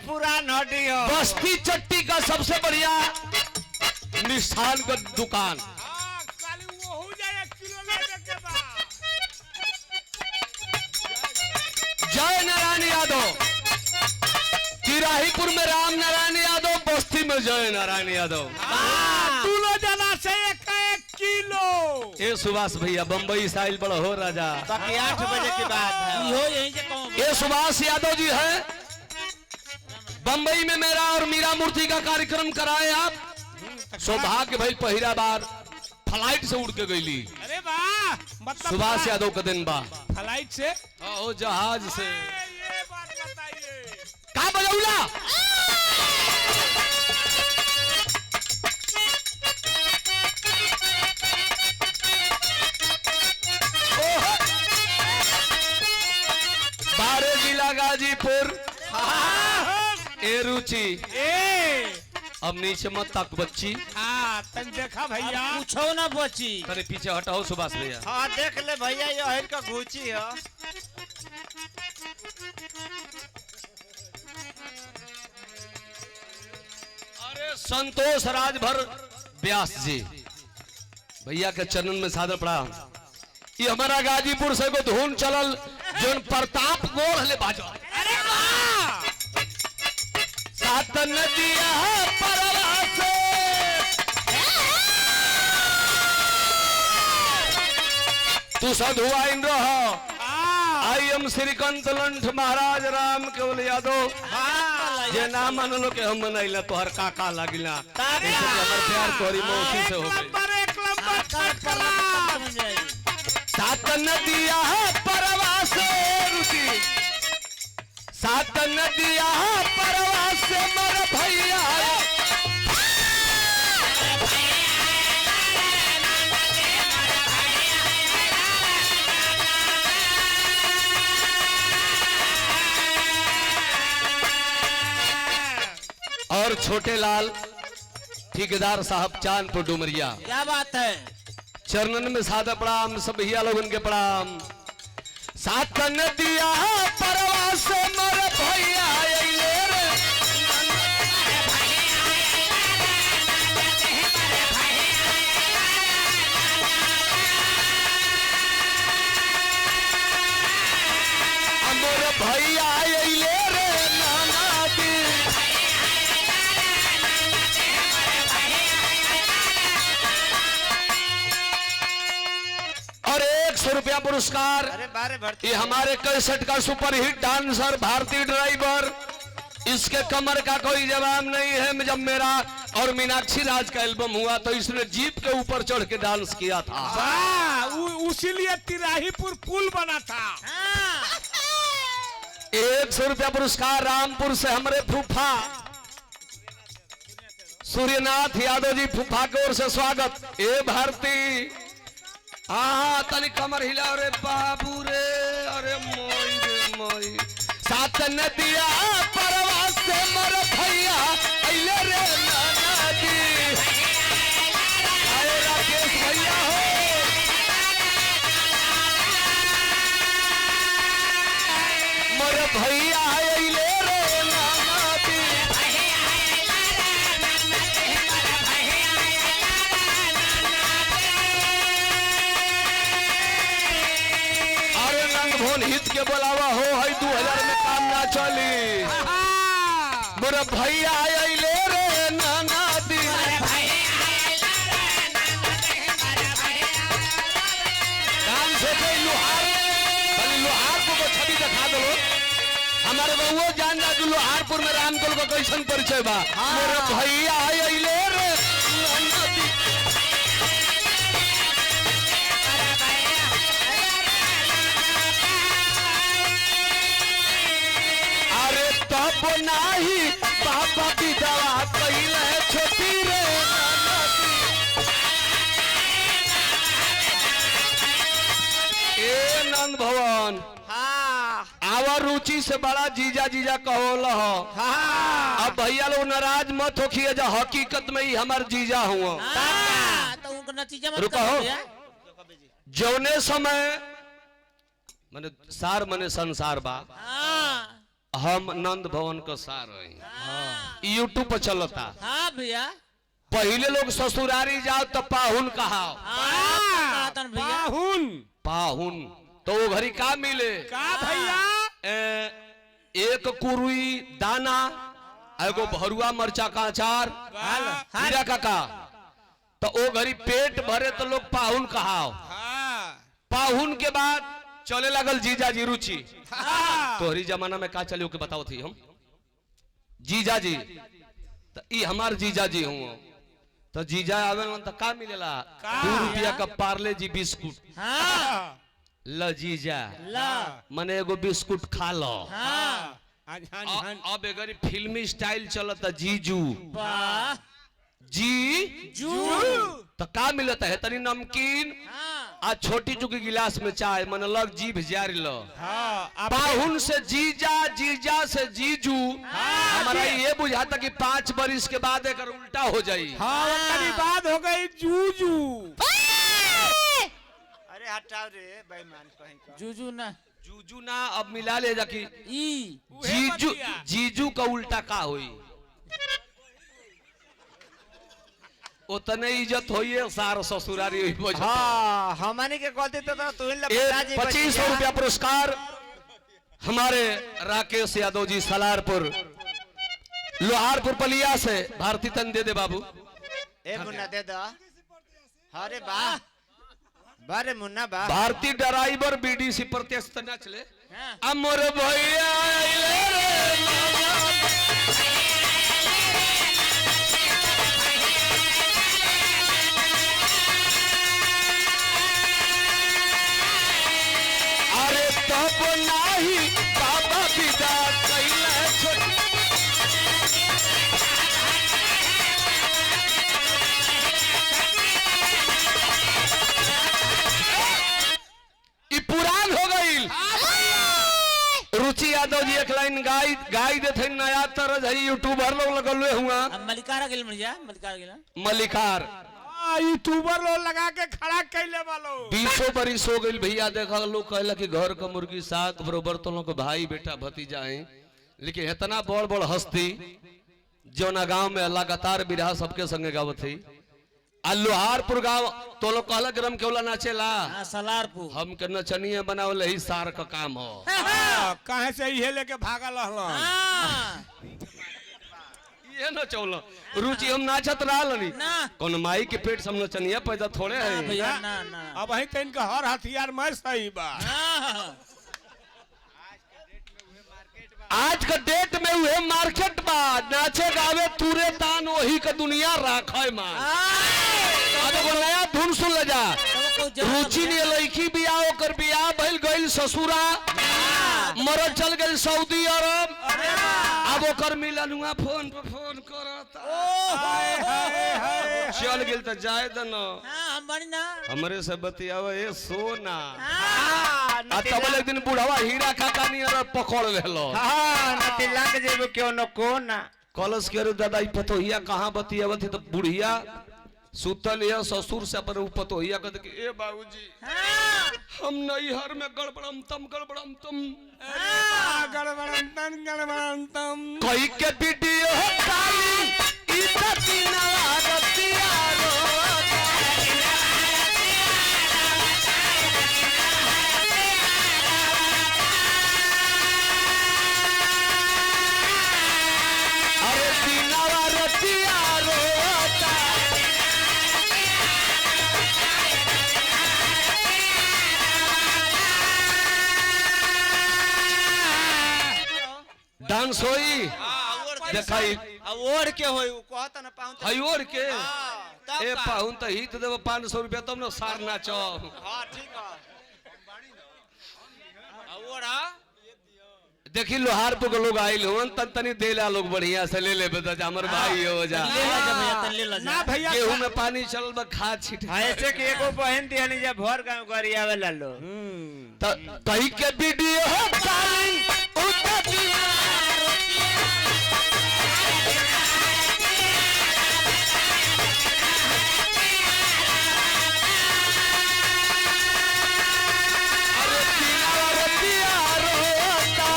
पुरान हड्डी हो। बस्ती चट्टी का सबसे बढ़िया मिष्ठान का दुकान। जय नारायण यादव। तिराहीपुर में राम नारायण यादव, बस्ती में जय नारायण यादव। दूल्हा जना से 1 किलो। ये सुभाष भैया बम्बई साइल बड़ा हो राजा। बाकी 8 बजे के बाद है। हो यहीं से कहूं। ये सुभाष यादव जी है। बम्बई में मेरा और मीरा मूर्ति का कार्यक्रम कराए आप। सौभाग्य भाई पहिला बार फ्लाइट से उड़ के गईली। अरे वाह, मतलब सुभाष यादव का दिन बा। फ्लाइट से ओ जहाज से ये बात बताइए। का बजौला। बारे जिला गाजीपुर। ए रुचि अब नीचे मत तक बच्ची। हाँ तन देखा भैया। पूछो ना बची। तने पीछे हटाओ सुभाष भैया। हाँ देख ले भैया, ये हेर का घूची है। अरे संतोष राजभर व्यास जी भैया के चरणन में सादर पड़ा। ये हमारा गाजीपुर से को धुन चलल जोन प्रताप गोड़ ले बाजो। अरे वाह, सात नदिया परवा से तू साधु आइन रहो। आई एम श्रीकांत लंठ महाराज राम केवल यादव। जे ना मान लो के हम मनैला तोहर काका लागिला। हमर प्यार तोरी मौसी से हो गई। एक नंबर सात नदिया परवा से रुचि। सात नदिया परवा से मर भैया। और छोटे लाल ठेकेदार साहब चांदपुर डुमरिया। क्या बात है। चरणन में सादा प्रणाम, सब भैया लोगन के प्रणाम। सात नदिया परवा से मर भैया अइले रे। अमर भैया अइले रे नाना दी। और 100 रुपया पुरस्कार। अरे बारे भरती ये हमारे 61 का सुपरहिट डांसर भारतीय ड्राइवर। इसके कमर का कोई जवाब नहीं है। जब मेरा और मीनाक्षी राज का एल्बम हुआ तो इसने जीप के ऊपर चढ़ के डांस किया था। उसीलिए तिराहीपुर पुल बना था। 100 रुपया पुरस्कार रामपुर से हमारे फूफा सूर्यनाथ यादव जी, फूफा की ओर से स्वागत। ए भारती हाँ तनी कमर हिला रे बाबू रे। अरे मोई रे मोई। सात नदिया परवा से मर भैया अइले रे नाना जी। आए राकेश भैया हो। मर भैया अइले रे नाना जी। भोन हित के बोलावा हो है 2000 में काम ना चली। मोर भैया अइले रे नाना दी। काम से लोहार को छवि दिखा दो। हमारे बहुओं जान जा लोहारपुर में रामकुल को कैसन परिचय बा। मोर भैया अइले रे नाना दी। तब नाही बाबा विधवा कइले छोटी रे नाना दी। ए नंद भवन आवर रुचि से बड़ा जीजा जीजा कहोल हो। अब भैया लोग नाराज मत होखिए, जो हकीकत में ही हमार जीजा हुआ। तो उनका नतीजा मत रुको जौने समय मने सार मने संसार बा। हम नंद भवन का सार है यूट्यूब पर चलता। हाँ भैया पहले लोग ससुरारी जाओ तो पाहुन कहाओ कहतन भैया पाहुन पाहुन तो वो घरी का मिले का भैया एक कुरुई दाना एगो भरुआ मरचा का अचार हीरा काका तो वो घरी पेट भरे तो लोग पाहुन कहाओ। पाहुन के बाद चले लगल जीजा जी रुचि। तोहरी जमाना में का चले के बताओ थी हम जीजा जी तो ई हमार जीजा जी हूँ तो जीजा आवेलन तो का मिलेला 2 रुपया का पार्ले जी बिस्कुट। हाँ ल जीजा ला मने एगो बिस्कुट खा लो। हाँ अब एगरी फिल्मी स्टाइल चलता जीजू वाह जी जू तो का मिलता है तनी नमकीन हाँ आ छोटी चुकी गिलास में चाय मन लग जीभ जार लो। हाँ पाहुन से जीजा जीजा से जीजू हमारा ये बुझाता कि 5 बरिस के बाद एक उल्टा हो जाई। हाँ करी बात हो गई जूजू। अरे हटाओ रे बेईमान कहीं का। जूजू ना जूजू ना अब मिला ले जाकी ई जीजू जीजू का उल्टा का हुई उतने इज्जत होइए सार ससुरारी हुई। हाँ हमारे के कहते तो तू इन लपटा जी 2500 रुपया पुरस्कार हमारे राकेश यादव जी सलारपुर लोहारपुर पलिया से भारती तन दे दे बाबू। ए मुन्ना दे दो। अरे वाह बारे मुन्ना वाह भारती ड्राइवर बीडीसी प्रत्यक्ष तना चले हाँ अमर भैया आइले रे अरे तब नाही बाबा विदा कैला छोटी ई पुरान हो गई। रुचि यादव जी एक लाइन गाई देते नया तरह है यूट्यूबर लोग लगल हुआ अब मलिकारा गेल मरिया मलिकारा गेल मलिकार यूट्यूबर लोग लगा के खड़ा कैले वालो 20 बरिस हो गई भैया देखा लोग कहला कि घर का मुर्गी साग बरोबर तो लोग भाई बेटा भतीजा है लेकिन इतना बड़ बड़ हस्ती जौना गांव में लगातार बिरहा सबके संगे गावत थी लोहारपुर गांव तो लोग कहला ग्रम केवला नाचेला हाँ सलारपुर हम के नचनिया बनावल ही सार का काम हो। कहे से इहे लेके भागल रहलन। हाँ ये न चौलो रुचि हम नाचत रहलनी ना कौन माई के पेट से हम नचनिया पैदा थोड़े ना है। भैया ना ना अब वही तो इनका हर हथियार मैं सही बा। हाँ आज का डेट में हुए मार्केट बा नाचे गावे तूरे तान वही का दुनिया राखे मां। अब एगो नया धुन सुन ले जा रुचि ने लड़की बियाह ओकर बियाह भइल गइल ससुरा मरद चल गइल सऊदी अरब अब ओकर मिलन हुआ फोन पे फोन करता चल गेल त जाए द न हाँ हम बनी ना हमरे से बतियावे ए सोना हाँ आ तब एक दिन बुढ़ावा हीरा काका नियर पकड़ लेलो। हाँ नती लग जेबो क्यों न कोना कलश के दादा ई पतोहिया कहां बतियावत थी तो बुढ़िया सुतल या ससुर से अपन पतोहिया कहते कि ए बाबूजी हाँ हम नैहर में गड़बड़म तम गड़बड़ंतम कई के वीडियो काली ई ततीना रतिया रो अरे दीनावा रतिया रोता डांस होई देखाई ओढ़ के होई उ कहता न पाऊं हई ओर के तब ए का? पाहुन त हित देव 500 रुपया तब न सार नाच हां ठीक है ओढ़ा देखी लोहारपुर के लोग आइल होन तन तनी देला लोग बढ़िया से ले ले बता हमर भाई हो जा ले ला जा भैया तन ले ला ना जा भैया गेहूं में पानी चलल बा खाद छिट ऐसे कि एगो बहन दिहनी जा भर गांव गरियावे लालो तही के वीडियो काली उततिया अरे दीनावा रतिया रोता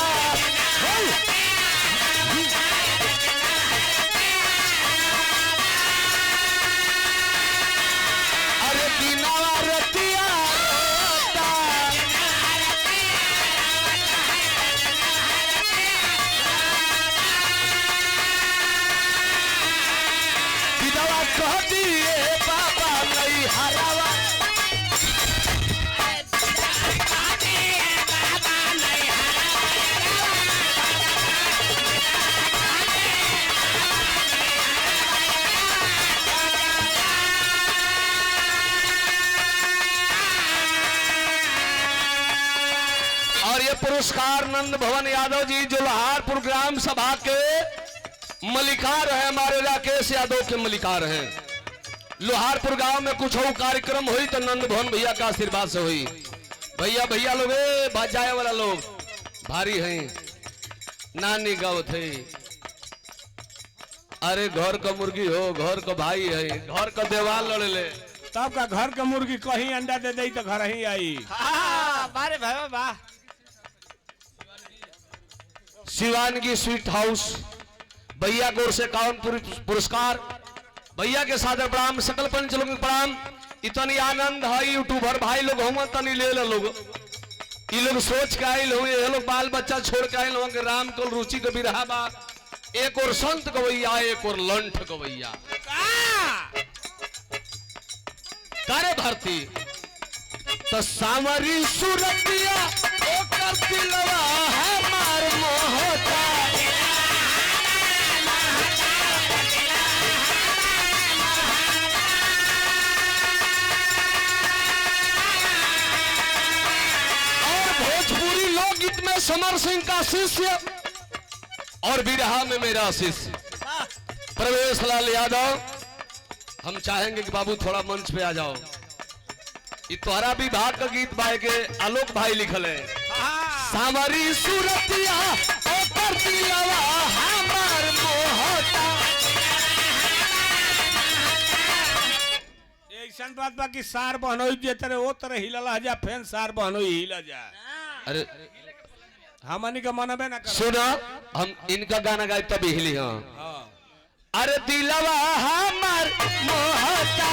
कह दिए बाबा नहीं हरावा और ये पुरस्कार नंद भवन यादव जी जो लोहारपुर ग्राम सभा के मलिकार है, हमारे राकेश यादव के मलिकार हैं। लोहारपुर गांव में कुछ हो कार्यक्रम हुई तो नंद भवन भैया का आशीर्वाद से हुई। भैया भैया लोग बजाए वाला लोग भारी हैं, नानी गाँव थे। अरे घर का मुर्गी हो, घर का भाई है, घर का देवाल लड़ ले तब का घर का मुर्गी कहीं अंडा दे दे तो घर ही आई। बारे भाई वाह। शिवानगी स्वीट हाउस भैया को ओर से 51 पुरस्कार। भैया के सादर प्रणाम, सकल पंच लोग प्रणाम। इतनी आनंद है यूट्यूबर भाई लोग हम तनी ले लोग ये लोग सोच के आये लोग, ये लोग बाल बच्चा छोड़ के आये लोग राम को रुचि के भी रहा बा। एक और संत गवैया, एक और लंठ गवैया। कारे भारती तो सामरी सूरतिया ओकर दिलवा है मार मोहता। और भोजपुरी लोकगीत में समर सिंह का शिष्य और बिरहा में मेरा शिष्य प्रवेश लाल यादव। हम चाहेंगे कि बाबू थोड़ा मंच पे आ जाओ। ये तुम्हारा विभाग का गीत भाई के आलोक भाई लिखल है। सामरी सूरतिया ओकर दिलवा हमार मोहता। ऐसा बात बा कि सार बहनोई जे तरह वो तरह हिलला जा, फेन सार बहनोई हिला जा। अरे हमनी का मनबे ना कर। सुनो, हम इनका गाना गाए तभी हिली। हाँ अरे दिलवा हमार मोहता।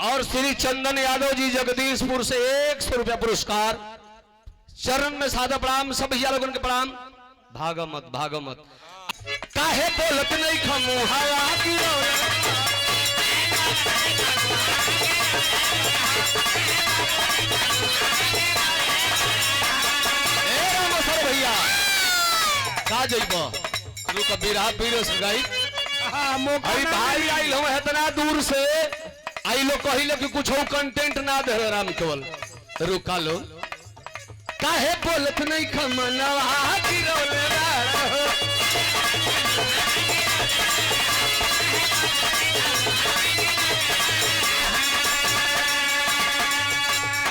और श्री चंदन यादव जी जगदीशपुर से 100 रुपया पुरस्कार। चरण में सादा प्रणाम, सब भैया लोगों के प्रणाम। भागमत भागमत काहे बोलत नहीं खमू हवा गिरो। भैया का जइब रुक बिरहा पीरस गाई। अरे भाई आई लो इतना दूर से आई लो कहिले कि कुछ कंटेंट ना दे राम केवल रुका लो। काहे बोलत नहीं खमनवा गिरोले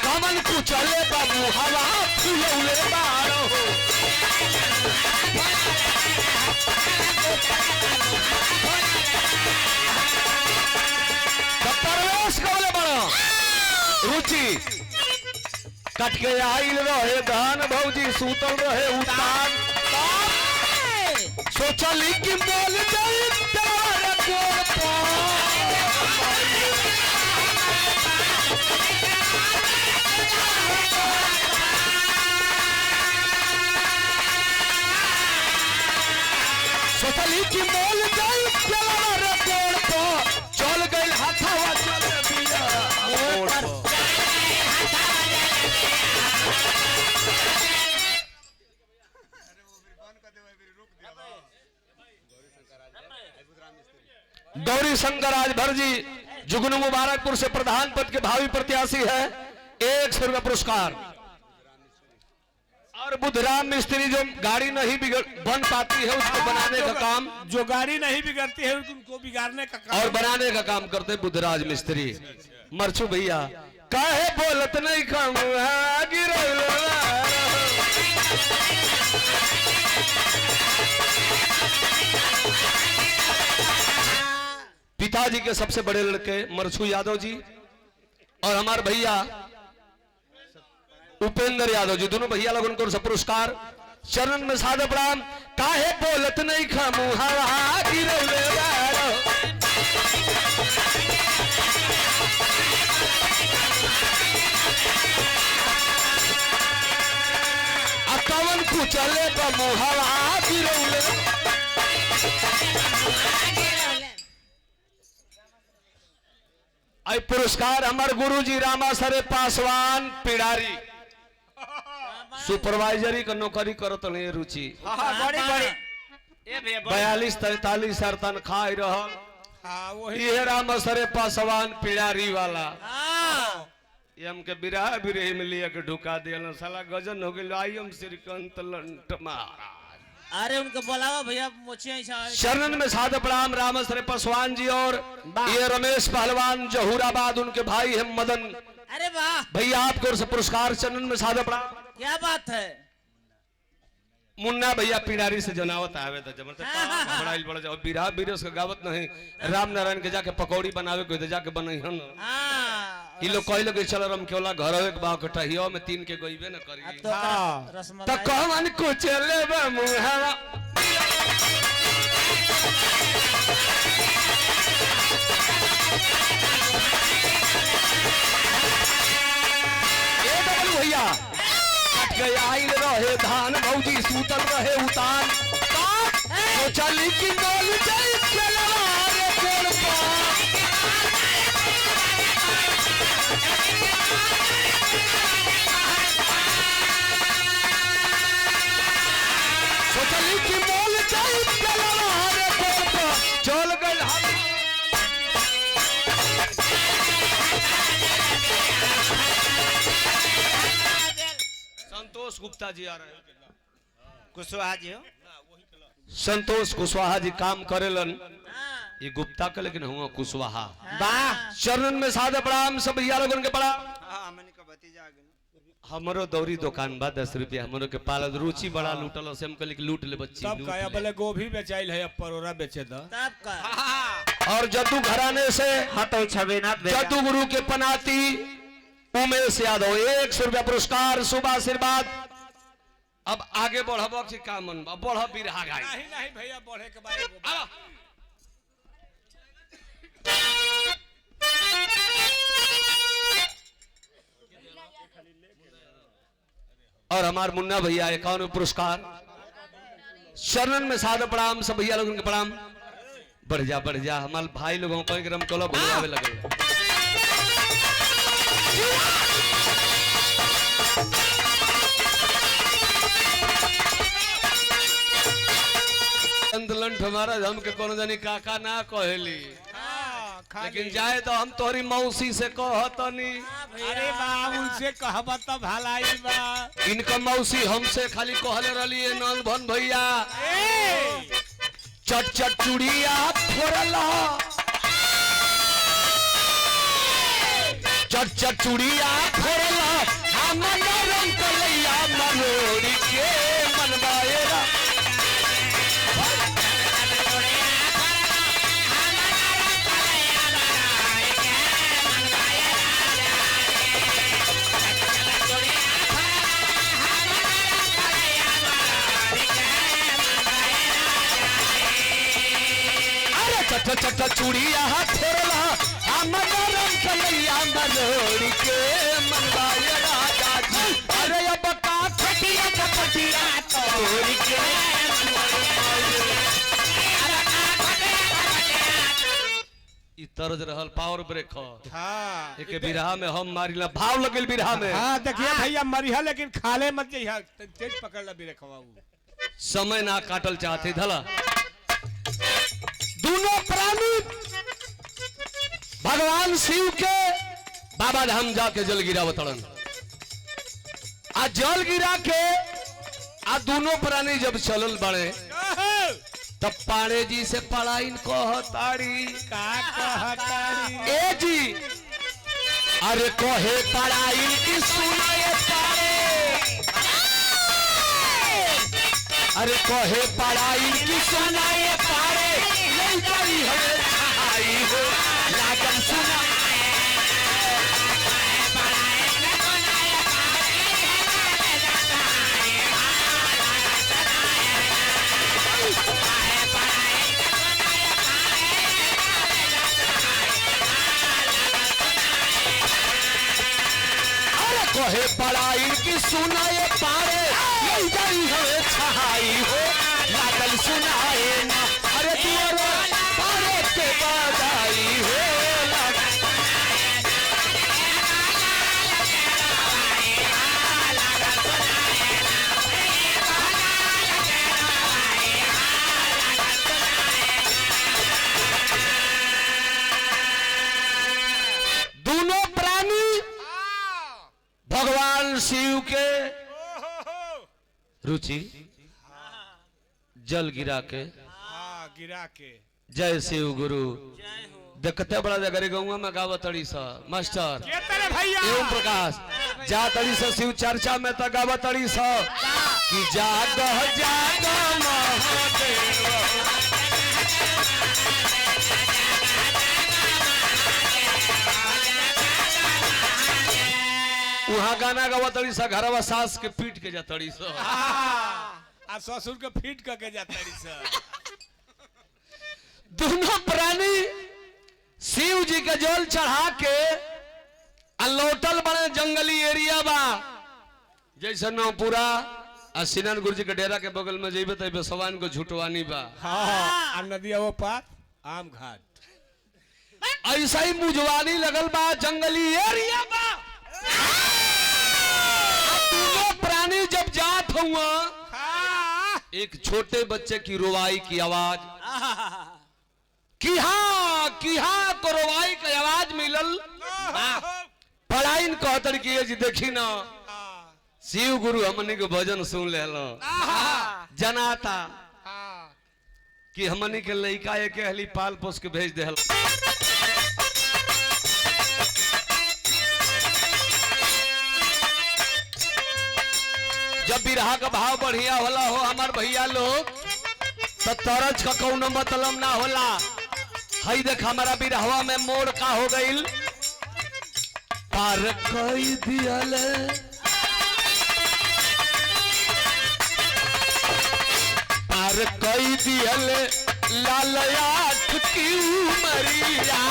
कमल कुचले बाबू हवा फुलौले बारो। परवेश कबले बड़ो रुचि कट के आइल रहे धान भौजी सूतल रहे उतान। सोचली कि बोल जाई तेरे कोल सोचली कि बोल जाई तेरे कोल पर चल गई हाथवा चले बिया मोड़ पर। गौरी शंकर राजभर जी जुगनू मुबारकपुर से प्रधान पद के भावी प्रत्याशी है, 100 रुपया पुरस्कार। और बुधराम मिस्त्री जो गाड़ी नहीं बन पाती है उसको बनाने का काम, जो गाड़ी नहीं बिगड़ती है उनको बिगाड़ने का काम और बनाने का काम करते बुधराज मिस्त्री। मरचू भैया काहे बोलत नहीं काम पिताजी के सबसे बड़े लड़के मरछू यादव जी और हमारे भैया उपेंद्र यादव जी, दोनों भैया लोगों को पुरस्कार। चरण में साध प्रणाम काहे बोलत नहीं खामू हवा गिरौले बारो कवन कुचले बमू हवा गिरौले आई पुरस्कार हमार गुरुजी रामासरे पासवान पिडारी सुपरवाइजरी का नौकरी करत नहीं रुचि बड़ी बड़ी ए भैया 42-43 साल तनख्वाह रहल हाँ वही ये रामासरे पासवान पिडारी वाला हाँ ये हमके बिराह बिरही में लिया के ढुका दिया साला गजन हो गई आई हम श्रीकांत लंट महाराज अरे उनको बुलावा भैया मुझे ऐसा शरण में साध प्रणाम रामसरे पासवान जी और ये रमेश पहलवान जहूराबाद उनके भाई हैं मदन अरे वाह भैया आपको ओर से पुरस्कार चरण में साध प्रणाम क्या बात है मुन्ना भैया पिडारी से जनावत आवे था जब बड़ाइल बड़ा जाओ बिरहा बिरस का गावत नहीं राम नारायण के जाके पकौड़ी बनावे को जाके बनई हन हाँ ई लोग कहले कि चल रम केवला घर एक बा कटहियो में 3 के गइबे न अब करी तो हाँ। त रसमलाई कहवन को चले बा मुहावा ए डबल भैया कट गए आइल रहे धान भौजी सूतल रहे उतान तो चली की डोल जाई चलवारे कोल पा सोचली की मोल जाई चलवारे कोल पा चल गइल हम संतोष गुप्ता जी आ रहे हैं कुशवाहा जी हो संतोष कुशवाहा जी काम करेलन हाँ ये गुप्ता का लेकिन हुआ कुशवाहा वाह चरण में साधे प्रणाम सब भैया लोगन के बड़ा हाँ हमने का भतीजा आ गया हमरो दौरी दुकान बा 10 रुपया हमरो के पालत रुचि बड़ा लूटल से हम कहले कि लूट ले बच्ची तब लूट का ले। बोले गोभी बेचाइल है अब परोरा बेचे द तब का और जद्दू घराने से हटो छबे ना जद्दू गुरु के पनाती उमेश यादव 100 रुपया पुरस्कार शुभ आशीर्वाद अब आगे बढ़ब कि का मन बा बढ़ बिरहा गाई नहीं नहीं भैया बढ़े के बाद एगो अब और हमार मुन्ना भैया 51 पुरस्कार शरण में साध प्रणाम सब भैया लोगों के प्रणाम बढ़ जा हमारे भाई लोगों को एक रम टोला बुलावे लगे अंतलंठ हमारा हमके कोनो जानी काका ना कहली हाँ, खा लेकिन ली। जाए तो हम तोहरी मौसी से कहतनी अरे बाबू से कहबा तब भलाई बा इनका मौसी हमसे खाली कहले रही नंद भन भैया ए चट चट चुड़िया फोड़ला चट चट चुड़िया फोड़ला हमर रंग कलैया मनोरी के मनवाएरा चट चट चूड़िया फोड़ला हमर रंग कलैया मनोरी के मनवाए राजा जी अरे अब का खटिया खटिया तोरी के ई तरज रहल पावर ब्रेक हाँ एक बिरहा में हम मारिला भाव लगल बिरहा में हाँ देखिए भैया मरिया लेकिन खाले मत जइहा तेज पकड़ ला बिरे खवाऊ समय ना काटल चाहते धला दोनों प्राणी भगवान शिव के बाबा धाम जाके जल गिरा बतड़न आ जल गिरा के आ दोनों प्राणी जब चलल बड़े तब पाणे जी से पढ़ाइन कहताड़ी का कहतारी ए जी अरे कहे पढ़ाइन की सुनाए पारे अरे कहे पढ़ाइन की सुनाए पारे नहीं करी हमें छाई हो लागन सुना पढ़ाई की सुनाए पारे नहीं जाई हवे छहाई हो लागल सुनाए ना अरे दुआर पारे के बधाई हो लागल दोनों प्राणी भगवान शिव के रुचि जल गिरा के हाँ गिरा के जय शिव गुरु देखते बड़ा जगह गौवा में गावतड़ी सा मास्टर के तेरे भैया एवं प्रकाश जा तड़ी सा शिव चर्चा में तो गावतड़ी सा कि जाग जाग महादेव वहाँ गाना गावतड़ी सा घरवा सास के पीट के जातड़ी सा आ ससुर के फीट करके जाता रही सर दोनों प्राणी शिव जी के जल चढ़ा के लौटल बड़े जंगली एरिया बा जैसे नौपुरा आ सिनन गुरु जी के डेरा के बगल में जेबे तो बेसवान को झुटवानी बा हाँ नदिया वो पार आम घाट ऐसा ही मुझवानी लगल बा जंगली एरिया बा दोनों प्राणी जब जात हुआ एक छोटे बच्चे की रोवाई की आवाज की हाँ को रोवाई की आवाज मिलल पढ़ाइन कहतर की जी देखी ना शिव गुरु हमनी के भजन सुन ले जनाता कि हमनी के लइका एक हली पाल पोस के भेज दे जब बिरहा का भाव बढ़िया होला हो हमार भैया लोग तो तरज का कौनो मतलब ना होला हई देख हमारा बिरहवा में मोड़ का हो गईल पार कई दियल पार कई दियल लाल आँख की उमरिया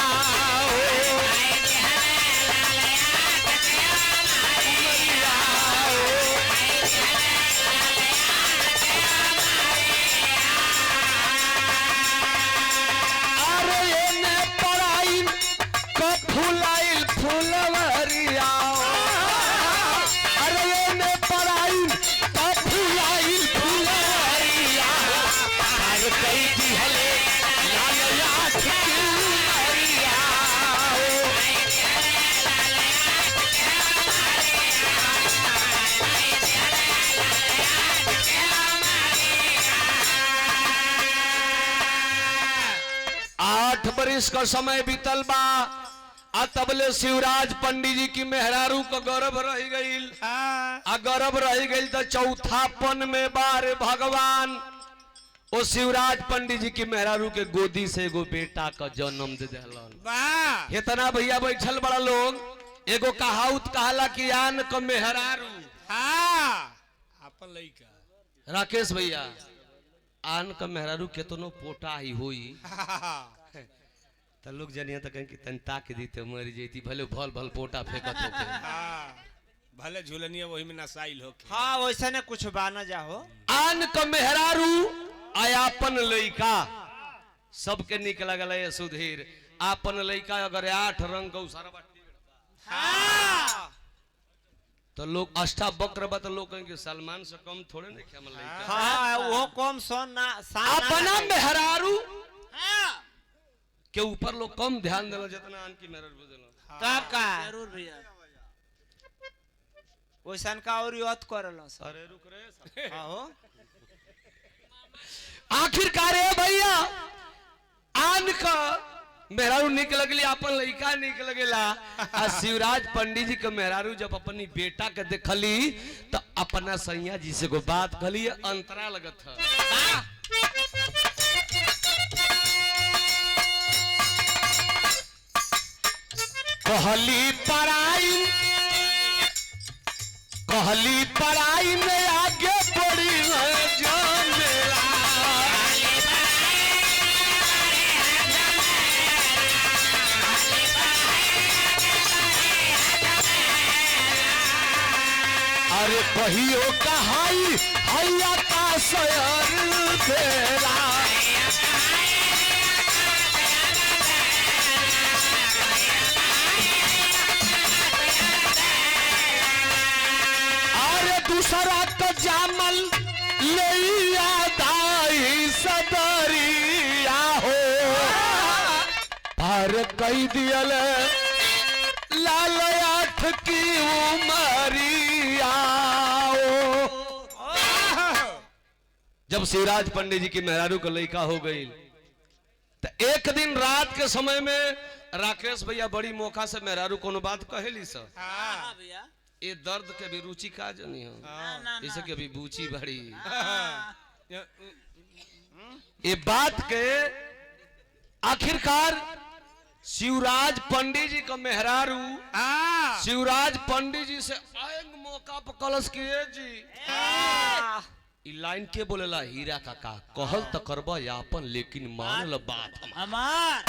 बरिस का समय बीतल बा आ तबले शिवराज पंडित जी की मेहरारू को गर्भ रह गईल आ गर्भ रह गईल तो चौथापन में बारे भगवान ओ शिवराज पंडित जी की मेहरारू के गोदी से एगो बेटा का जन्म दे दिलन। इतना भैया बैठल बड़ा लोग एगो कहावत कहला कि आन को मेहरारू अपन लइका राकेश भैया आन का मेहरारू केतनो पोटा ही होई तो लोग जनिया तो कहीं कि तनता के दी तो मर जेती भले भल भल पोटा फेंकत होके भले झूलनिया वही में नसाइल होके हाँ वैसा ने कुछ बाना जाहो आन का मेहरारू आयापन लइका सबके निक लगल है सुधीर आपन लइका अगर 8 रंग का उसरबा तो लोग अष्टावक्र बा तो लोग कहें कि सलमान से कम थोड़े नहीं क्या मन लइका हाँ वो कम सोन ना अपना मेहरारू के ऊपर लोग कम ध्यान देना जितना आन की मेहरारू बुझलो तब का जरूर भैया वैसन का और याद करलो सर अरे रुक रे हाँ हो आखिरकार है भैया आन का मेहरारू निक लगली अपन लइका निक लगेला आ शिवराज पंडित जी के मेहरारू जब अपनी बेटा के देखली तो अपना सैया जी से को बात कहली अंतरा लगत है कहली पराई में आगे बढ़ी है जमेला कहियो कहाई हैया का सयर देला अरे दूसरा तो जामल ले दाई सदरिया हो पार कई दियल लाल आठ की उमरिया जब शिवराज पंडित जी की मेहरारू का लड़का हो गई तो एक दिन रात के समय में राकेश भैया बड़ी मौका से मेहरारू कोनो बात कहेली सर हाँ भैया ये दर्द के भी रुचि का जनी हो ना इसे के भी बूची भरी ये- ये बात के आखिरकार शिवराज पंडित जी का मेहरारू शिवराज पंडित जी से आएंग मौका पर कलश किए जी ई लाइन के बोलेला हीरा काका कहल त करबा यापन लेकिन मानल बात हमार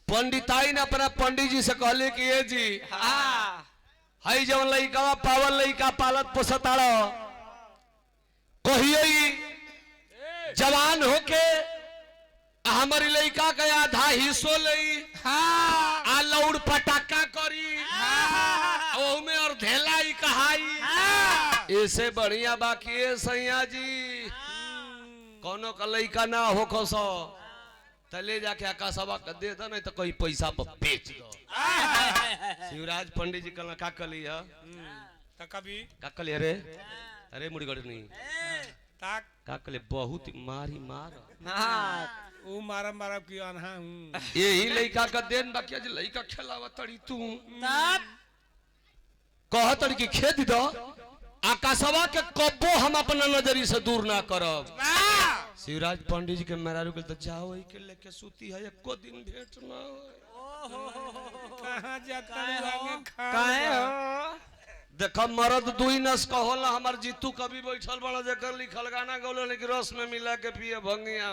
पंडिताई ने अपना पंडित जी से कहले कि ये जी हई जवन लइका पावल लइका पालत पोसताड़ो कहियो जवान होके हमारी लइका के आधा हिस्सो लई आ लौड़ पटाका करी ओमे और धेला ही कहाई ऐसे बढ़िया बाकी है सैया जी कोनो का लइका ना हो खसो तले जाके आकाशवा का दे दो नहीं तो कोई पैसा पर बेच दो शिवराज पंडित जी कल का कली है तो कभी का कली अरे अरे मुड़गड़ नहीं ताक का कले बहुत मारी मार ऊ मारम मारम की अनहा हूँ यही लइका का देन बाकी आज लइका खेलावा तड़ी तू तब कह तड़ी की खेद दो आकाशवा के कब्बो हम अपना नजरी से दूर ना करब शिवराज पंडित जी के मेहरारू के तो जाओ वही के लेके सूती है एको दिन भेंट ना हो कहाँ जाता आगे काहे हो देखो मर्द दुई नस का होला हमार जीतू कभी बैठल बड़ा जेकर लिखल गाना गौले लेकिन रस में मिला के पिए भंगिया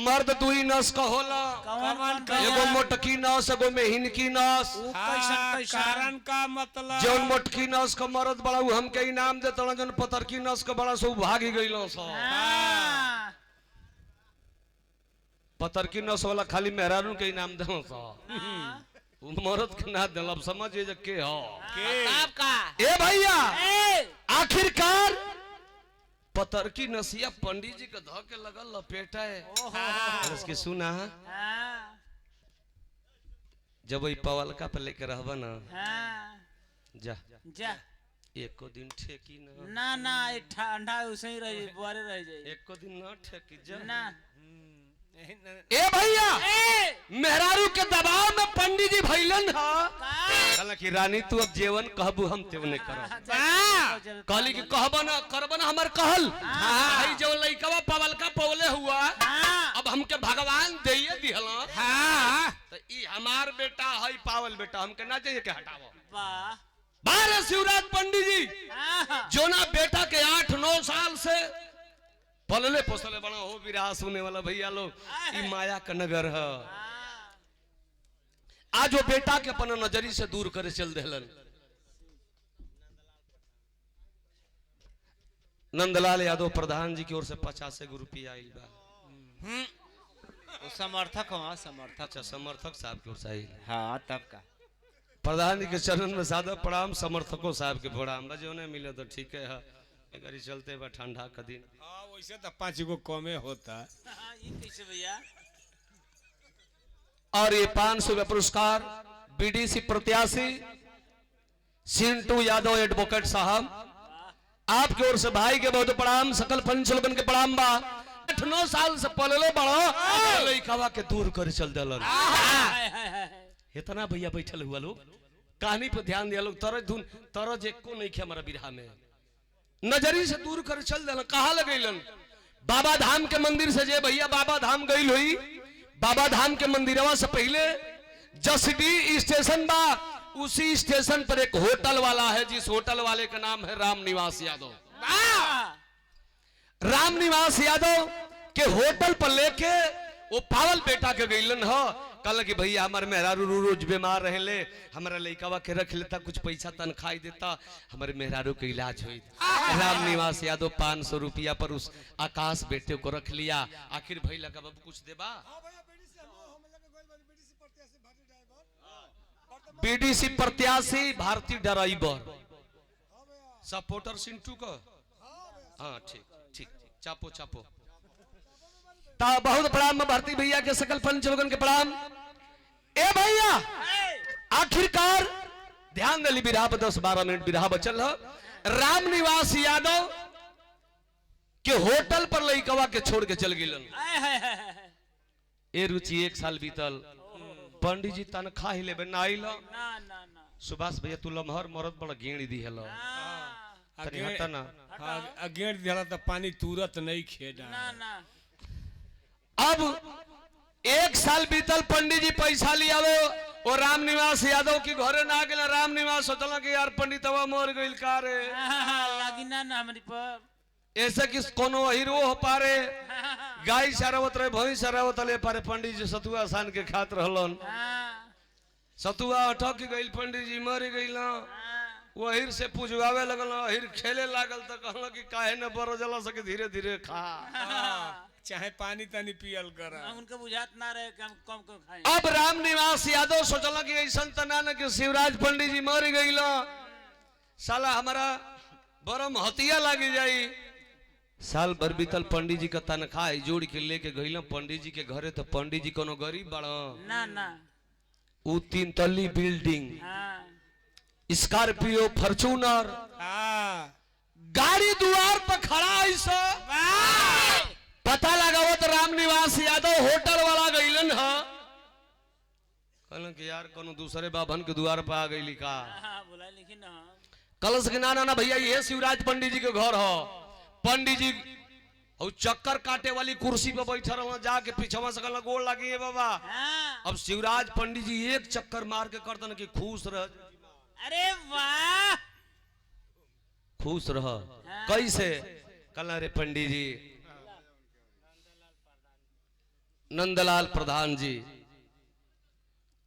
मर्द दुई नस का होला एगो मोटकी नस एगो मेहिनकी नस कारण का मतलब जौन मोटकी नस का मर्द बड़ा उ हमके इनाम देता जौन पतरकी नस का बड़ा सो भागी गइलो सो पतरकी नस वाला खाली मेहरारू के इनाम देलो सो मरद के ना दिल अब समझिए जे के हो तब का ए भैया ए आखिरकार पतरकी नसिया पंडित जी के ध के लगल लपेटा है उसके सुना जब वही पवलका पे लेके रहबा ना जा जा एको दिन ठेकी ना ना ना एक ठंडा उसे ही रह बोरे रह जाए एको दिन ना ठेकी जा ना ए भैया मेहरारू के दबाव में पंडित जी भइलन हा कहला कि रानी तू अब जेवन कहबू हम तेवने करब कहली कि कहबा ना करबा ना हमर कहल भाई जो लइकवा पवलका पवले हुआ अब हमके भगवान देइए दिहला तो ई हमार बेटा हई पावल बेटा हमके ना चाहिए के हटावो वाह बारे शिवराज पंडित जी जो ना बेटा के 8-9 साल से पलले पोसले बना हो विराह सुने वाला भैया लोग ई माया का नगर है आज वो बेटा के अपना नजरी से दूर करे चल देलन नंदलाल यादव प्रधान जी की ओर से 50 रुपया आइल बा वो समर्थक हो समर्थक अच्छा समर्थक साहब की ओर से आइल हाँ तब का प्रधान जी के चरण में सादा प्रणाम समर्थकों साहब के प्रणाम जो नहीं मिले तो ठीक है गाड़ी चलते बा ठंडा का दिन हाँ वैसे तो 5 गो कमे होता ये कैसे भैया और ये 500 रुपये पुरस्कार बीडीसी प्रत्याशी सिंटू यादव एडवोकेट साहब आपकी ओर से भाई के बहुत प्रणाम सकल पंचलोकन के प्रणाम बा 8-9 साल से पलले बड़ा लइकावा के दूर कर चल देलन इतना भैया बैठल हुआ लोग कहानी पे ध्यान दिया लोग तरज एको नहीं खे हमारा बिरहा में नजरी से दूर कर चल देलन कहा लगैलन बाबा धाम के मंदिर से जे भैया बाबा धाम गइल हुई बाबा धाम के मंदिरवा से पहले जसडी स्टेशन बा उसी स्टेशन पर एक होटल वाला है जिस होटल वाले का नाम है राम निवास यादव राम निवास यादव के होटल पर लेके वो पावल बेटा के गइलन ह कल कि भैया हमारे मेहरारू रोज बीमार रहले, हमारा लइकावा के रख लेता, कुछ पैसा तनख्वाह देता, हमारे मेहरारू के इलाज हुई। राम निवास यादव 500 रुपया पर उस आकाश बेटे को रख लिया। आखिर भाई लगा बाबू कुछ देबा, बीडीसी प्रत्याशी भारतीय ड्राइवर सपोर्टर सिंटू को। हाँ ठीक ठीक चापो चापो। ता बहुत प्रणाम भारती भैया के सकल पंच लोगन के प्रणाम। ए भैया आखिरकार ध्यान दली बिरहा 10-12 मिनट बिरहा बचल हो। राम निवास यादव के होटल पर लइकवा के छोड़ के चल गिलन। ए रुचि 1 साल बीतल, पंडित जी तनख्वाह ही लेबे ना आइल। सुभाष भैया तू लमहर मरद बड़ा गेड़ी दी हेलो तनी हटा ना। गेट दिला तो पानी तुरंत नहीं खेड़ा। अब 1 साल बीतल, पंडित जी पैसा लियावे और राम निवास यादव की घरे ना गेल। राम निवास सोचल कि यार पंडितवा मर गइल का रे, लागी ना हमरी पर ऐसे कि कोनो हीरो हो पारे। गाय चरावत रहे, भैंस चरावत ले पारे, पंडित जी सतुआ सान के खात रहलन। सतुआ अटक गइल, पंडित जी मर गइल। वहीर से पुजवावे लगल, वहीर खेले लागल तो कहल कि काहे न बरो जला सके धीरे धीरे खा, चाहे पानी तनी पियल कर। उनके बुझात ना रहे कि हम कम कम खाएं। अब राम निवास यादव सोचल कि ऐसा तना न कि शिवराज पंडित जी मर गइल, साला हमारा बरम हतिया लागी जाई। साल भर बीतल, पंडित जी का तनख्वाह जोड़ के लेके गइल पंडित जी के घरे। तो पंडित जी कोनो गरीब बड़ा ना ना, उ 3 तल्ली बिल्डिंग, स्कॉर्पियो फॉर्च्यूनर गाड़ी द्वार पर खड़ा ऐसा पता लगाओ तो राम निवास यादव होटल वाला गइलन ह। कहलन कि यार कोनो दूसरे बाभन के द्वार पर आ गइली का। बोला लेकिन कलश के ना ना भैया ये शिवराज पंडित जी के घर हो। पंडित जी और चक्कर काटे वाली कुर्सी पे बैठे रहो, जाके पीछवा से कहला गोड़ लगी बाबा। अब शिवराज पंडित जी एक चक्कर मार के करतन कि खुश रह। अरे वाह, खुश रह कैसे? कहला रे पंडित जी, नंदलाल प्रधान जी,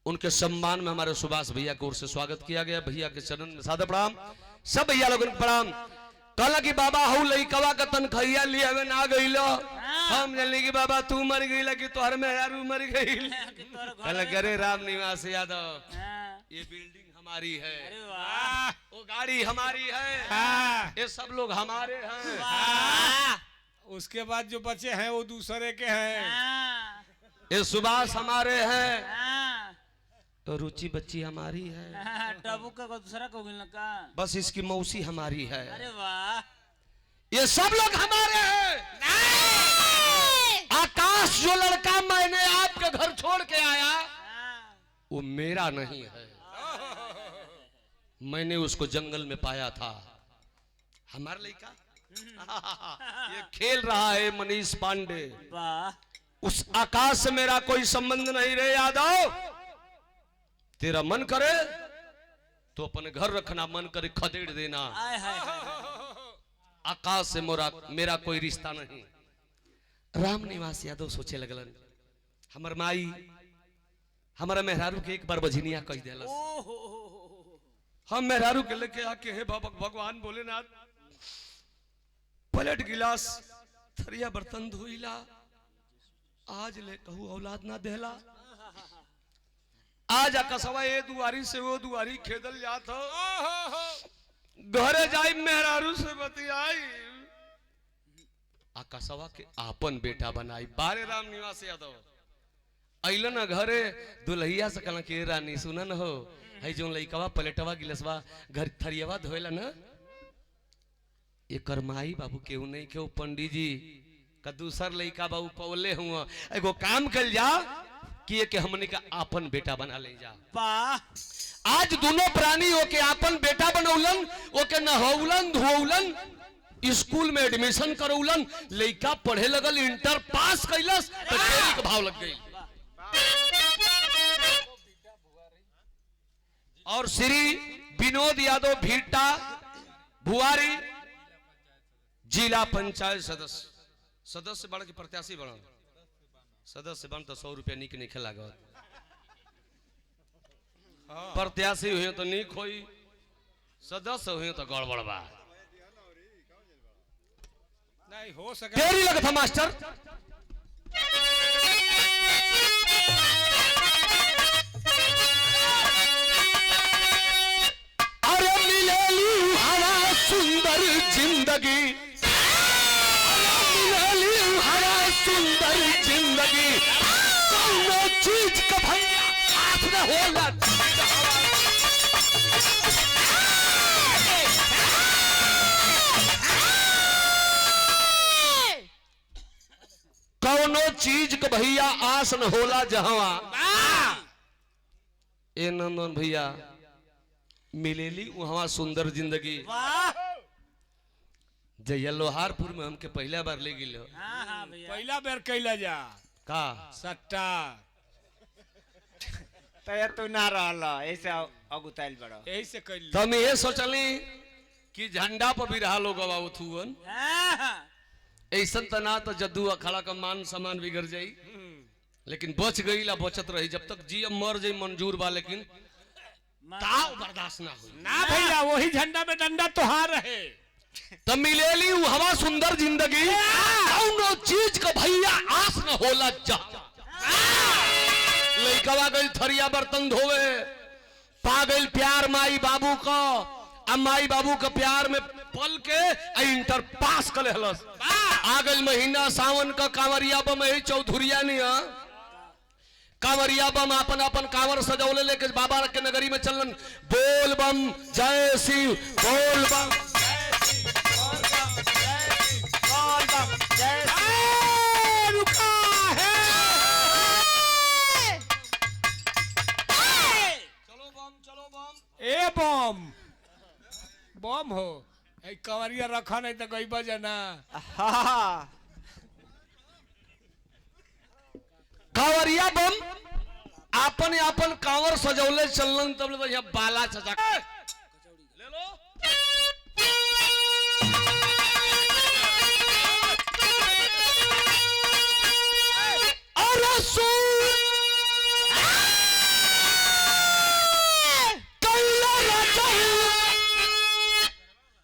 उनके सम्मान में हमारे सुभाष भैया की ओर से स्वागत किया गया। भैया के चरण में सादर प्रणाम, सब भैया लोगों को प्रणाम। कहला कि बाबा हऊ लइकवा का तनखैया लियावे ना गइलो। हम जानली कि बाबा तू मर गइला कि तोहर मेहरारू मर गइल। कहला करे राम निवास यादव, ये बिल्डिंग हमारी है, अरे वाह, वो गाड़ी हमारी है, ये सब लोग हमारे हैं। उसके बाद जो बचे हैं वो दूसरे के हैं। ये सुभाष हमारे हैं, तो रुचि बच्ची हमारी है, टबू का दूसरा को मिलना का, बस इसकी मौसी हमारी है। अरे वाह, ये सब लोग हमारे हैं। आकाश जो लड़का मैंने आपके घर छोड़ के आया वो मेरा नहीं है, मैंने उसको जंगल में पाया था। हमारा लड़का ये खेल रहा है मनीष पांडे। वाह, उस आकाश से मेरा कोई संबंध नहीं रे यादव। तेरा मन करे तो अपने घर रखना, मन करे खदेड़ देना। आय हाय आकाश से मेरा कोई रिश्ता नहीं। राम निवास यादव सोचे लगलन, हमर माई हमारा मेहरारू के एक बार बजनिया कह दिला। हम मेहरारू के लेके आके हे भगवान भोलेनाथ, प्लेट गिलास थरिया बर्तन धोइला, आज ले कहू औलाद ना देला। आज आकाशवा ए दुआरी से वो दुआरी खेदल जात हो, घरे जाई मेहरारू से बतियाई, आकाशवा के आपन बेटा बनाई। बारे राम निवास यादव अइल न घरे, दुल्हिया से कहला कि रानी सुनन हो, है जो लइकवा प्लेटवा गिलसवा घर थरियावा धोइला न, एकर माई बाबू केहू नहीं के पंडित जी का दूसर लइका बाबू पवले हुआ। एगो काम कल जा कि के हमने का आपन बेटा बना ले जा। आज दोनों प्राणी ओके आपन बेटा बनौलन, ओके नहौलन धोौलन, स्कूल में एडमिशन करौलन, लइका पढ़े लगल, इंटर पास कैलस तो तेरी के भाव लग गई। और श्री विनोद यादव भीटा भुआरी जिला पंचायत सदस्य बढ़ के प्रत्याशी बन, सदस्य बन तो 100 रुपया निक नहीं खेला गया। प्रत्याशी हुए तो नीक होई, सदस्य हुए तो गड़बड़ बा। नहीं हो सके। देरी लगत है मास्टर। अरे मिलेली हवा सुंदर जिंदगी, मिलेली हवा सुंदर जिंदगी, कौनो चीज का भैया हाथ में होला। कौनो चीज के भैया आस न होला जहवा। ए नंदन भैया मिलेली वहां सुंदर जिंदगी। वाह जय लोहारपुर में हमके पहला बार ले गिल हाँ हाँ भैया पहला बेर कैला जा का सट्टा। तो ये तू ना रहल ऐसे अगुताइल बड़ो। यही से कैल। तम ये सोचली कि झंडा पर भी रहा लोग थुअन हाँ हाँ ऐसा तना तो जद्दू अखाड़ा का मान सम्मान बिगड़ जाई, लेकिन बच गई ला बचत रही। जब तक जी मर जाई मंजूर बा, लेकिन ताव बर्दाश्त ना हुई। ना भैया वही झंडा में डंडा तोहार रहे। तब मिलेली उ हवा सुंदर जिंदगी, कौनो चीज का भैया आस न होला जा। लइकवा गई थरिया बर्तन धोवे, पा गई प्यार माई बाबू का, अब माई बाबू का प्यार में पल के इंटर पास कर लेहलस। आ गई महीना सावन का, कांवरिया बम यही चौधुरिया नहीं है। कांवरिया बम अपन अपन कांवर सजौले लेके बाबा के नगरी में चलन। बोल बम जय शिव, बोल बम रुका है। चलो बम ए बम बम हो ए कवरिया रखा नहीं तो गई बजना। हाँ कांवरिया बम आपन आपन कांवर सजौले चलन। तब भैया बाला चचा ले लो। अरे सुन कैला राजा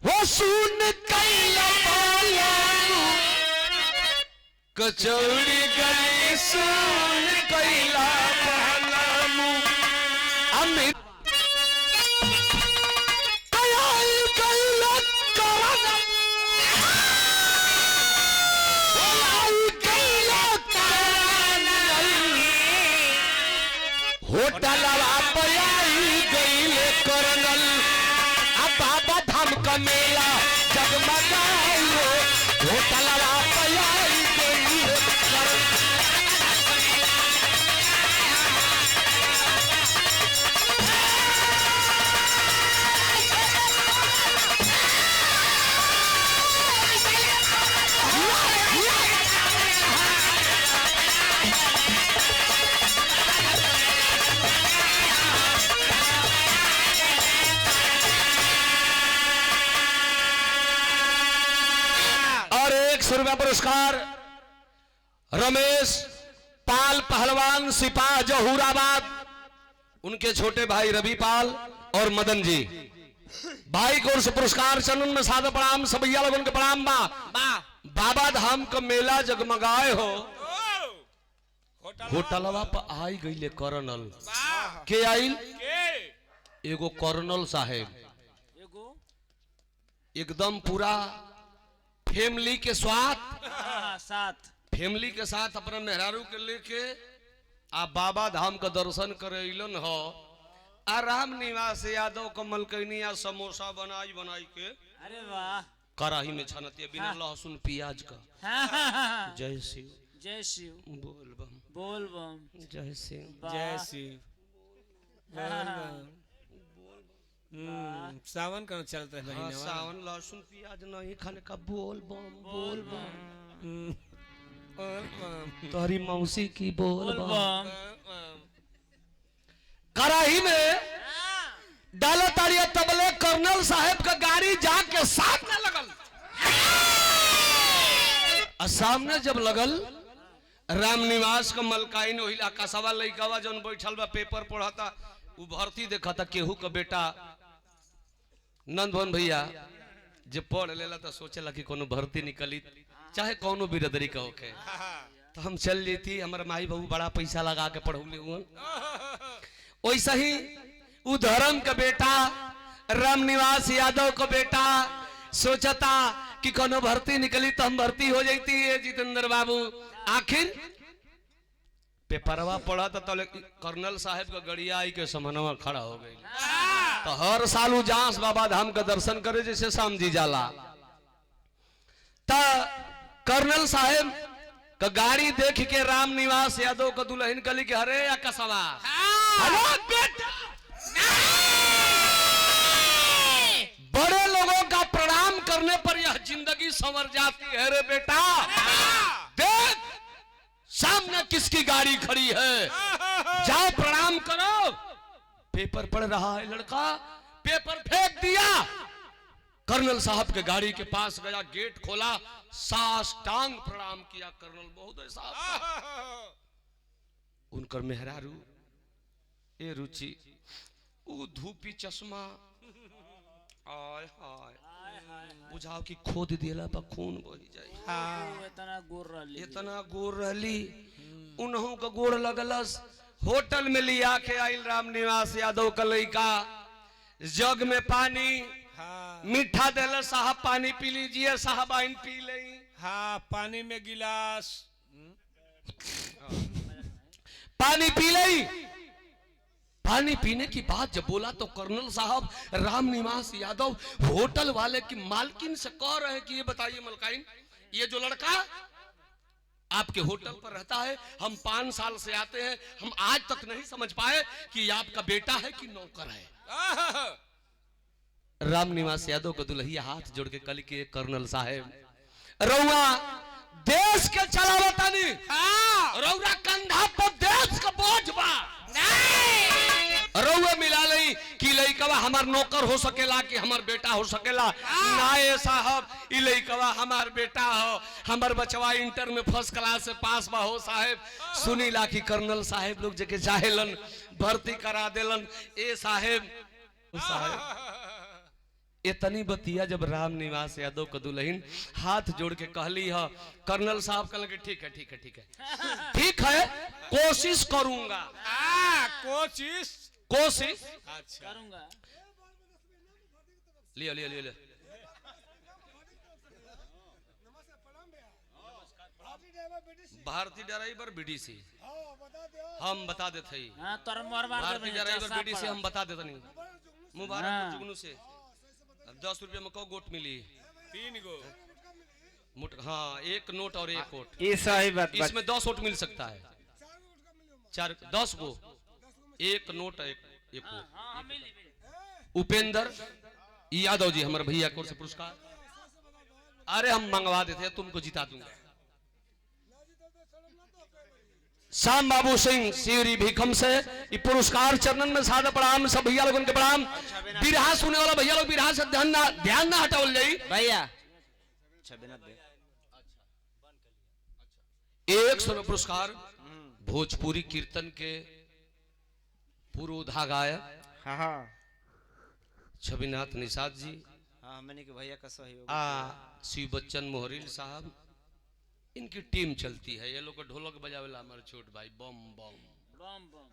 वो सुन कैला बाला कचौड़ी गली सुन कैला बहलामू अमित कयाई कैला करना बोलाई कैला करना होटलवा पयाई गईले करनल। अब बाबा धाम का मेला जगमगाइयो, होटलवा पयाई गईले करनल। और 100 रुपया पुरस्कार रमेश पाल पहलवान सिपाह जहूराबाद, उनके छोटे भाई रवि पाल और मदन जी भाई को ओर से पुरस्कार। चरण में सादा प्रणाम, सबैया लोगन के प्रणाम बा। बाबा धाम का मेला जगमगाए हो, होटलवा पर आई गईले करनल। के आइल? एगो करनल साहेब, एगो एकदम पूरा फैमिली के साथ, हाँ साथ फैमिली के साथ अपना मेहरारू के लेके आ बाबा धाम का दर्शन करेलन हो। आ राम निवास यादव कमल कैनिया समोसा बनाई बनाई के अरे वाह कढ़ाई में छनती बिना लहसुन प्याज का। हाँ हाँ हाँ जय शिव, जय शिव, बोल बम, बोल बम, जय शिव, वाह। जय शिव। सावन का चलता है हाँ, महीना। सावन लहसुन प्याज नहीं खाने का। बोल बम, बोल बम, तोहरी मौसी की बोल बोल बम। बम कढ़ाई में डाला ताड़िया तबले कर्नल साहब का गाड़ी जाके सामने लगल। और सामने जब लगल राम निवास का मलकाइन वही कसवा लइकावा जौन बैठल बा पेपर पढ़ता, वो भर्ती देखा था केहू का बेटा नंदभवन भैया जब पढ़ लेला तो सोचेला कि कोनो भर्ती निकली चाहे कोनो बिरदरी का होके तो हम चल जेती। हमारे माई बाबू बड़ा पैसा लगा के पढ़ौले हुआ। वैसा ही वो धर्म का बेटा रामनिवास यादव का बेटा सोचता कि कोनो भर्ती निकली तो हम भर्ती हो जाती है। जितेंद्र बाबू आखिर पेपरवा पढ़ा तो कर्नल साहब का गड़िया आई के समनवा खड़ा हो गई। तो हर साल वो जांस बाबा धाम का दर्शन करे जैसे शाम जी जाला। तो कर्नल साहब का गाड़ी देख के रामनिवास यादव का दुल्हन कली के हरे या कसवा बड़े लोगों का प्रणाम करने पर यह जिंदगी संवर जाती है रे बेटा। देख सामने किसकी गाड़ी खड़ी है, जाओ प्रणाम करो। पेपर पढ़ रहा है लड़का, पेपर फेंक दिया। कर्नल साहब के गाड़ी के पास गया, गेट खोला, साष्टांग प्रणाम किया। कर्नल महोदय साहब उनकर मेहरारू ए रुचि वो धूपी चश्मा आय हाय बुझाओ कि खोद दिला पर खून बही जाए। इतना गोर रही उन्हों का गोड़ लगलस। होटल में लिया के आइल रामनिवास यादव का लड़का, जग में पानी मीठा देला। साहब पानी पी लीजिए। साहब आइन पी ले। हाँ पानी में गिलास पानी पी ले। पानी पीने की बात जब बोला तो कर्नल साहब रामनिवास यादव होटल वाले की मालकिन से कह रहे हैं कि ये बताइए मलकाइन, ये जो लड़का आपके होटल पर रहता है, हम 5 साल से आते हैं, हम आज तक नहीं समझ पाए कि ये आपका बेटा है कि नौकर है। रामनिवास यादव का दुल्हिया हाथ जोड़ के कल के कर्नल साहब रउआ देश के चलावता नहीं, रउरा कंधा पर देश का बोझ बा। रउआ मिला लई कि लइकवा हमार नौकर हो सकेला कि हमार बेटा हो सकेला। नाए साहब ई लइकवा हमार बेटा हो, हमार बचवा इंटर में फर्स्ट क्लास से पास बा हो साहब। सुनीला कि कर्नल साहब लोग जके चाहेलन भर्ती करा देलन। ए साहब इतनी बतिया जब रामनिवास यादव का दुल्हन हाथ जोड़ के कहली है, कर्नल साहब कहले ठीक है ठीक है ठीक है ठीक है, कोशिश करूंगा। कोशिश करूंगा। लियो लियो लियो लियो। भारतीय ड्राइवर बीडीसी हम बता देते ही। भारतीय ड्राइवर बीडीसी हम बता देते नहीं। मुबारक जुगनू से 10 रुपये में को गोट मिली? 3 गो मोट। हाँ 1 नोट और 1 कोट। ये सही बात। इसमें 10 वोट मिल सकता है। 10 गो 1 नोट 1 कोट। उपेंद्र यादव जी हमारे भैया को से पुरस्कार। अरे हम मंगवा देते हैं, तुमको जिता दूंगा। श्याम बाबू सिंह सिवरी भीखम से ये पुरस्कार चरणन में सादा प्रणाम। सब भैया लोगों के प्रणाम। बिरहा सुने वाला भैया लोग बिरहा से ध्यान ना हटाओ जाई भैया। 100 पुरस्कार भोजपुरी कीर्तन के पूर्वधा गायक छविनाथ निषाद जी। मैंने के भैया का सहयोग शिव बच्चन मोहरिल साहब, इनकी टीम चलती है। ये लोग ढोलक बजावेला हमारे छोट भाई बम बम बम बम।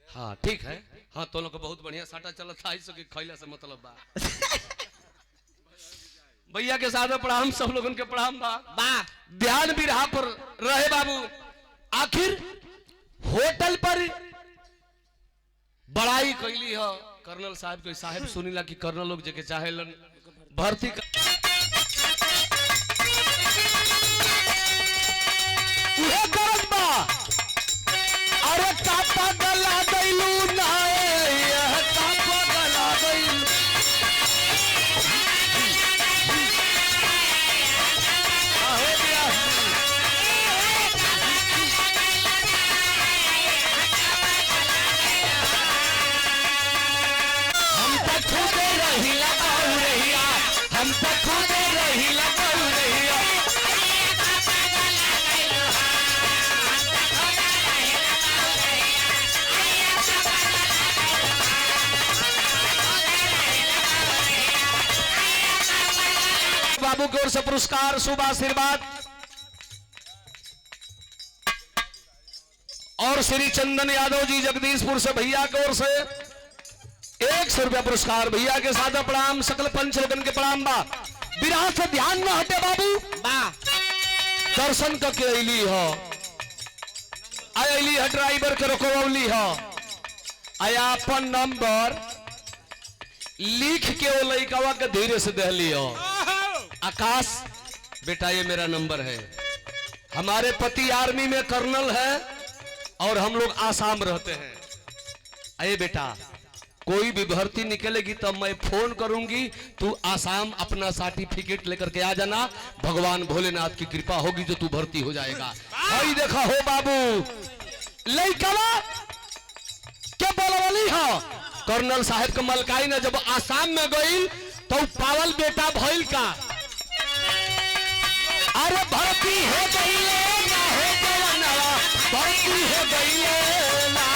हाँ ठीक है। हाँ तो लोग बहुत बढ़िया साटा चलता है, इसके खैला से मतलब बा। भैया के साथ प्रणाम, सब लोगों के प्रणाम बा। ध्यान भी रहा पर रहे बाबू। आखिर होटल पर बड़ाई कैली है कर्नल साहब के। साहब सुनीला कि कर्नल लोग जगह चाहेलन भर्ती अरे कापा गला दैलू कापा गला दैलू। हम तो खुदे रहिया और रहिया, हम की ओर से पुरस्कार, शुभ आशीर्वाद। और श्री चंदन यादव जी जगदीशपुर से भैया की ओर से 100 रुपया पुरस्कार। भैया के साथ प्रणाम, सकल पंच लोगन के प्रणाम बा। विराट से ध्यान न हटे बाबू, दर्शन करके अली हो, अली है ड्राइवर के रोकवली हो, अपन नंबर लिख के वो लड़कावा के धीरे से दहली हो। आकाश बेटा ये मेरा नंबर है, हमारे पति आर्मी में कर्नल है और हम लोग आसाम रहते हैं। अरे बेटा कोई भी भर्ती निकलेगी तब मैं फोन करूंगी, तू आसाम अपना सर्टिफिकेट लेकर के आ जाना, भगवान भोलेनाथ की कृपा होगी जो तू भर्ती हो जाएगा। भाई देखा हो बाबू लड़कावा क्या बोलवाली हो, कर्नल साहब के मलकाई ने जब आसाम में गई तो पावल बेटा भइल का, अरे भर्ती हो गई ना हो गया, भर्ती हो गई ना,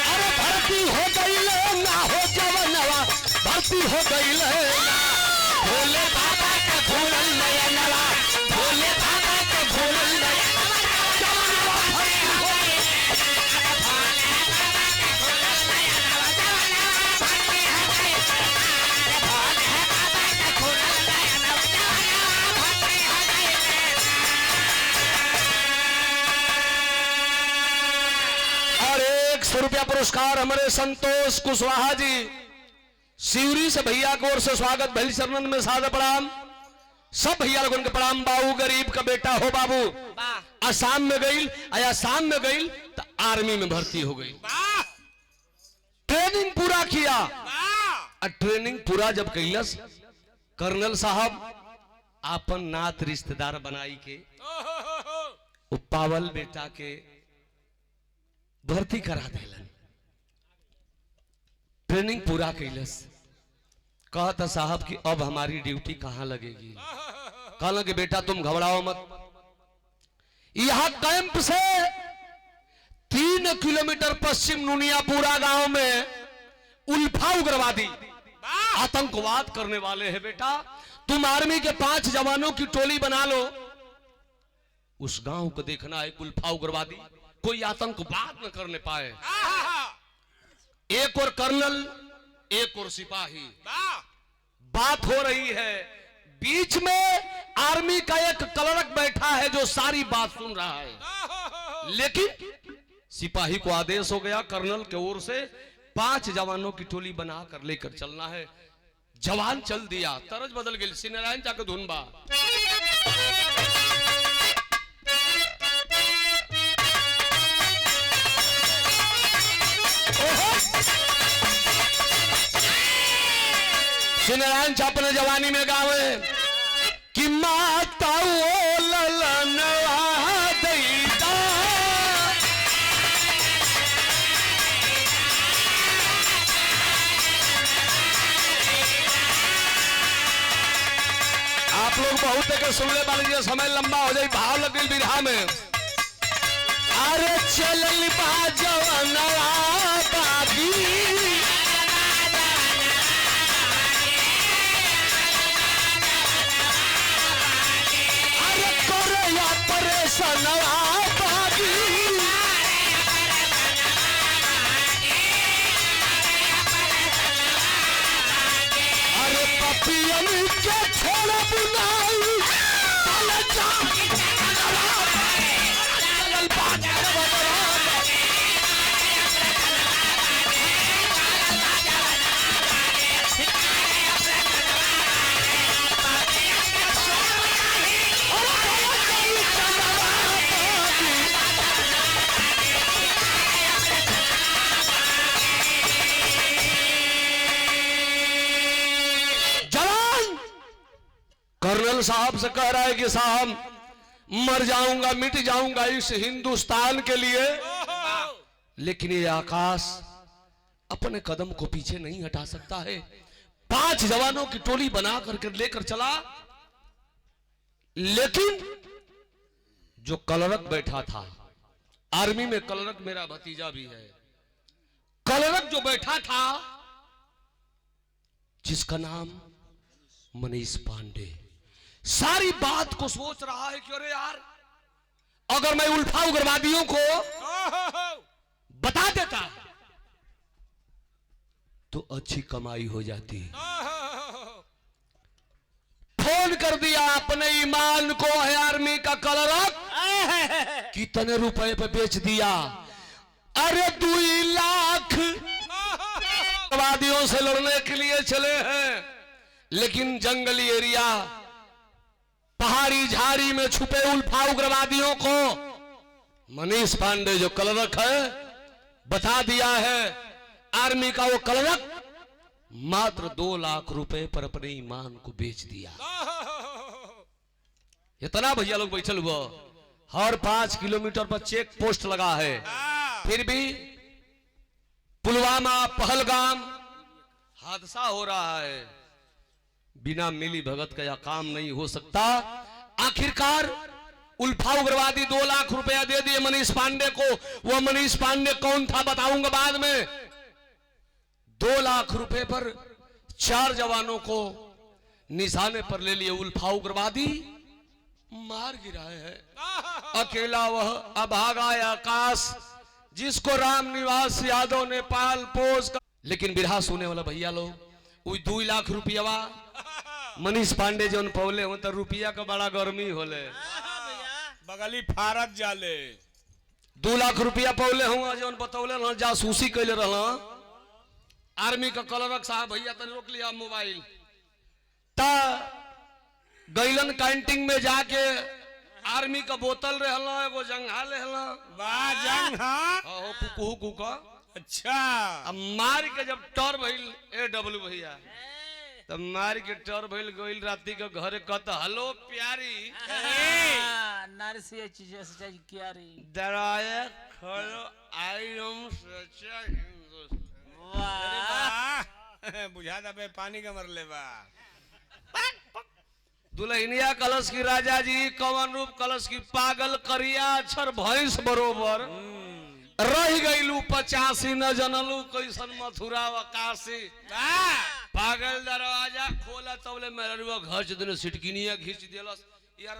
अरे भर्ती हो गई ना हो जवनवा, भर्ती हो गई ना, भोले बाबा के भोलल नयनवा, भोले बाबा के भोलल नयनवा, जवनवा भर्ती हो गई। और 100 रुपया पुरस्कार हमारे संतोष कुशवाहा जी शिवरी से भैया की ओर से स्वागत। भैली शरणन में सादा प्रणाम, सब भैया लोगों के प्रणाम। बाबू गरीब का बेटा हो बाबू, आसाम में गई, आसाम में गई तो आर्मी में भर्ती हो गई, ट्रेनिंग पूरा किया। और ट्रेनिंग पूरा जब कैलस, कर्नल साहब आपन नात रिश्तेदार बनाई के वो पावल बेटा के भर्ती करा देलन। ट्रेनिंग पूरा कैलस, कहता साहब कि अब हमारी ड्यूटी कहां लगेगी। कहला कि बेटा तुम घबराओ मत, यहां कैंप से 3 किलोमीटर पश्चिम नुनियापुरा गांव में उल्फा उग्रवादी आतंकवाद करने वाले हैं बेटा, तुम आर्मी के 5 जवानों की टोली बना लो, उस गांव को देखना है। उल्फा उग्रवादी कोई आतंकवाद न करने पाए। एक और कर्नल एक और सिपाही, बात हो रही है, बीच में आर्मी का एक क्लर्क बैठा है जो सारी बात सुन रहा है। लेकिन सिपाही को आदेश हो गया कर्नल के ओर से 5 जवानों की टोली बनाकर लेकर चलना है। जवान चल दिया, तरज बदल गई, सिनारायण जाकर धुनबा। सिनारायण अपने जवानी में गावे कि माता ओ ललनवा दैता, आप लोग बहुत के सुनने वाले, समय लंबा हो जाए, भाव लग गई बिरहा में। अरे चलल बा जवनवा बागी, सनवा बागी, अरे पपियन के छोड़ बुलाई, कर्नल साहब से कह रहा है कि साहब मर जाऊंगा, मिट जाऊंगा इस हिंदुस्तान के लिए, लेकिन ये आकाश अपने कदम को पीछे नहीं हटा सकता है। 5 जवानों की टोली बना करके लेकर चला, लेकिन जो कलरक बैठा था, आर्मी में कलरक मेरा भतीजा भी है, कलरक जो बैठा था जिसका नाम मनीष पांडे, सारी बात को सोच रहा है कि अरे यार अगर मैं उल्फा उग्रवादियों को बता देता तो अच्छी कमाई हो जाती। फोन कर दिया अपने ईमान को, है आर्मी का कलरक कितने रुपए पे बेच दिया? अरे 2 लाख उग्रवादियों से लड़ने के लिए चले हैं, लेकिन जंगली एरिया पहाड़ी झाड़ी में छुपे उल्फा उग्रवादियों को मनीष पांडे जो कलरक है बता दिया है। आर्मी का वो कलरक मात्र 2 लाख रुपए पर अपने ईमान को बेच दिया। इतना भैया लोग बैठल हुआ, हर 5 किलोमीटर पर चेक पोस्ट लगा है, फिर भी पुलवामा पहलगाम हादसा हो रहा है। बिना मिली भगत का यह काम नहीं हो सकता। आखिरकार उल्फा उग्रवादी 2 लाख रुपया दे दिए मनीष पांडे को। वो मनीष पांडे कौन था बताऊंगा बाद में। 2 लाख रुपए पर 4 जवानों को निशाने पर ले लिए उल्फा उग्रवादी, मार गिराए हैं। अकेला वह अभागा आकाश जिसको राम निवास यादव नेपाल पोज का, लेकिन बिरहा सुने वाला भैया लोग 2 लाख रुपया मनीष पांडे जो पौले हो तो रुपया का बड़ा गर्मी होले, बगली फारत जाले। 2 लाख रुपया पौले हुआ जो बतौले जासूसी कैले रहा। आर्मी का कलरक साहब भैया तने रोक लिया मोबाइल, ता गैलन कैंटीन में जाके आर्मी का बोतल रहला, एगो जंघा लेहला, वाह जंघा, हो कुकू कुका। अच्छा, अब मार के जब टर भइल AW भैया, तब मार के टर भइल गइल राती के घरे कहत हेलो प्यारी नारसी चीज से क्यारी दराये खलो आई एम सच्चा हिंदुस्तान। वाह बुझा दा बे पानी का मरले बा। दुल्हनिया कलश की राजा जी कवन रूप कलश की पागल करिया अक्षर भैंस बरोबर रह गईलू 85 न जनलू कैसन मथुरा वकासी। पागल दरवाजा खोला तबले मेरा घर से दिन सिटकिनिया खींच दिलस यार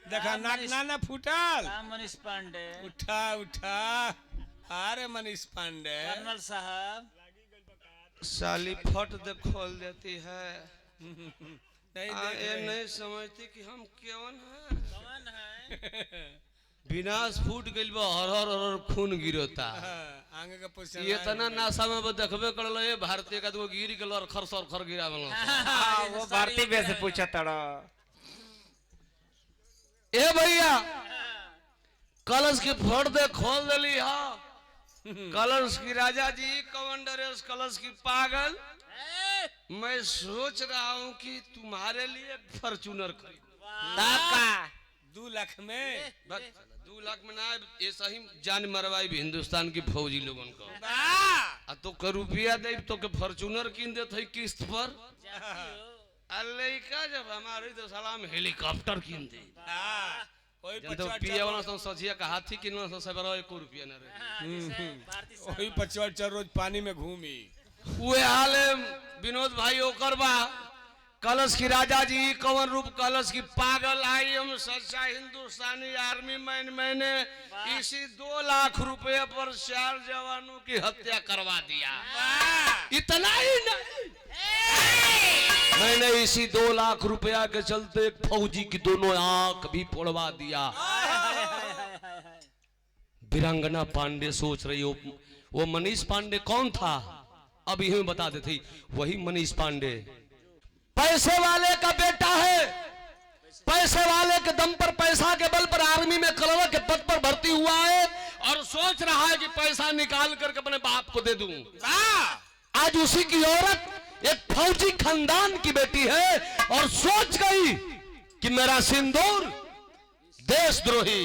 देखा नाक ना फूटल। मनीष पांडे उठा उठा, अरे मनीष पांडे कर्नल साहब साली फट दे खोल देती है, नहीं ये नहीं समझती कि हम कौन हैं। कौन है? विनाश फूट गइल बा, हर हर हर खून गिरता। आगे का पोजीशन ये तना नासा में देखबे करल ये भारतीय का तो गिर के लर खर सर खर गिरावल। वो भारती बे से पूछा तड़ा। ए भैया कलश की फोड़ दे खोल देली हा। कलश की राजा जी कमांडर कलश की पागल, मैं सोच रहा हूँ कि तुम्हारे लिए फॉर्च्यूनर खरीद 2 लाख में। 2 लाख में ना ऐसा ही जान मरवाई भी हिंदुस्तान की फौजी लोगन को। आ तो के रुपया दे तो के फॉर्च्यूनर किन देत है किस्त पर। अल्लाह जब हमारे तो सलाम हेलीकॉप्टर किन दे। तो पिया वाला तो सजिया का हाथी किनला तो सब 1 रुपया न रहे। वही 55 रोज पानी में घूमी। उहे हाल विनोद भाई ओकर बा। कलश की राजा जी कवन रूप कलश की पागल, आई हम सच्चा हिंदुस्तानी आर्मी मैन, मैंने इसी 2 लाख रुपए पर 4 जवानों की हत्या करवा दिया। इतना ही नहीं, मैंने इसी 2 लाख रुपया के चलते एक फौजी की दोनों आंख भी फोड़वा दिया। वीरांगना पांडे सोच रही हो वो मनीष पांडे कौन था, अब यही बता देती। वही मनीष पांडे पैसे वाले का बेटा है, पैसे वाले के दम पर पैसा के बल पर आर्मी में कलरक के पद पर भर्ती हुआ है और सोच रहा है कि पैसा निकाल करके अपने बाप को दे दूं। आज उसी की औरत एक फौजी खानदान की बेटी है और सोच गई कि मेरा सिंदूर देशद्रोही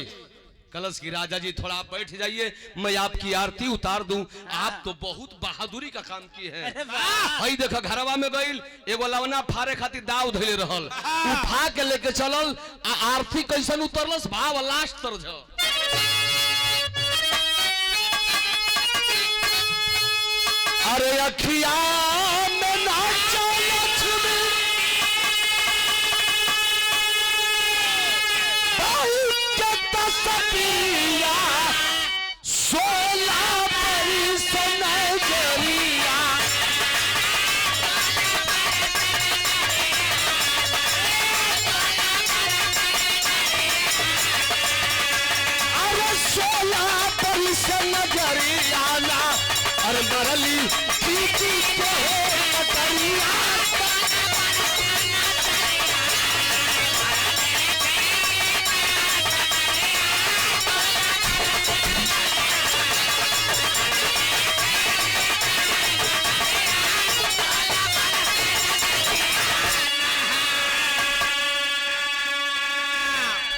कलश की राजा जी थोड़ा आप बैठ जाइए, मैं आपकी आरती उतार दूं। आप तो बहुत बहादुरी का काम किए हैं। हई देखो घरवा में गइल एगो लवना फारे खातिर दाव धइले रहल, उठा के लेके चलल आ आरती कैसन उतरलस भाव लास्ट तरज। अरे अखिया में नाचो लक्ष्मी, सपिया सोला परी नजरिया। अरे सोला परी नजरिया ना, अरे मरली पीती के कटरिया।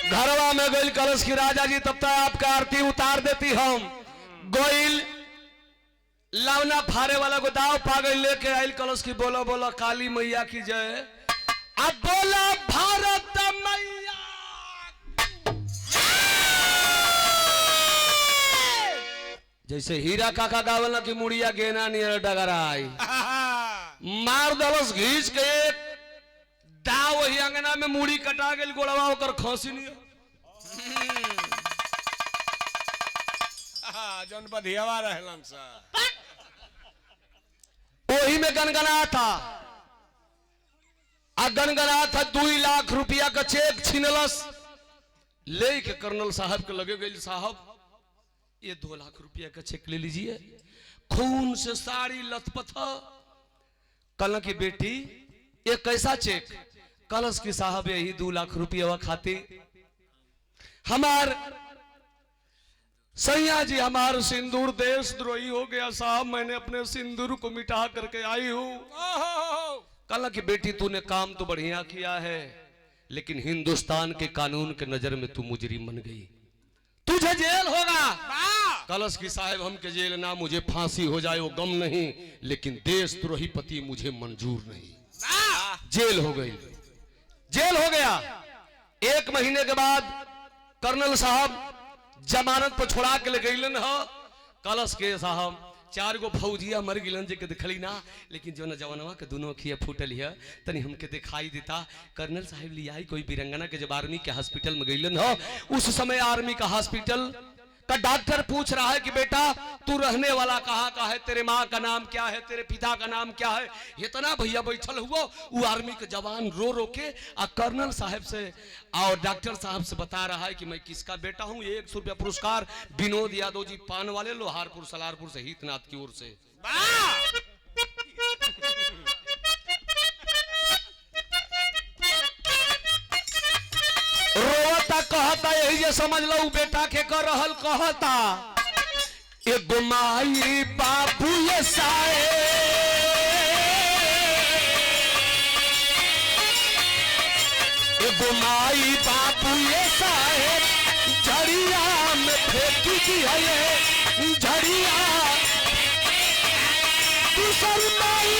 घरवा में गोइल कलश की राजा जी, तब तक आपका आरती उतार देती हम। गोइल लवना फारे वाला को दाव पागल लेके आइल कलश की, बोलो बोलो काली मैया की जय। अब बोला भारत मैया। जैसे हीरा काका गावला की मुड़िया गेना नियर डगराई, मार दलस घींच के एक दाव वही अंगना में मुड़ी कटा गेल, गोड़वा होकर खसी नहीं। जौन बधियावा रहलन सा वही में गनगना था, आ गनगना था 2 लाख रुपया का चेक छीनलस ले के कर्नल साहब के लगे गई। साहब ये 2 लाख रुपया का चेक ले लीजिए, खून से साड़ी लथपथ। कल की बेटी ये कैसा चेक? कलश की साहब यही 2 लाख रुपया खाते हमार सैया जी हमार सिंदूर देशद्रोही हो गया साहब, मैंने अपने सिंदूर को मिटा करके आई हूं। कल की बेटी तूने काम तो बढ़िया किया है, लेकिन हिंदुस्तान के कानून के नजर में तू मुजरिम बन गई, तुझे जेल होगा। कलश की साहब हमके जेल ना, मुझे फांसी हो जाए वो गम नहीं, लेकिन देशद्रोही पति मुझे मंजूर नहीं। जेल हो गई, जेल हो गया। 1 महीने के बाद कर्नल साहब जमानत पर छोड़ा के ले गईलन ह। कलश के साहब 4 गो फौजिया मर गिलन जे के दिखली ना, लेकिन जो नौजवानवा के दोनों अखिया फूटल है तनी हमके दिखाई देता। कर्नल साहब लिया कोई वीरंगना के जब आर्मी के हॉस्पिटल में गईलन ह, उस समय आर्मी का हॉस्पिटल का डॉक्टर पूछ रहा है कि बेटा तू रहने वाला कहाँ का है, तेरे माँ का नाम क्या है, तेरे पिता का नाम क्या है। इतना भैया बैठल हुआ, वो आर्मी के जवान रो रो के कर्नल साहब से और डॉक्टर साहब से बता रहा है कि मैं किसका बेटा हूँ। 100 रुपया पुरस्कार विनोद यादव जी पान वाले लोहारपुर सलारपुर से हितनाथ की ओर से। रोता कहता यही जे समझ लो बेटा के कर रहल कहता। एगो माई बाबू ये साए, एगो माई बाबू ये साए, झड़िया में फेंकी दी है ये झड़िया, दूसर माई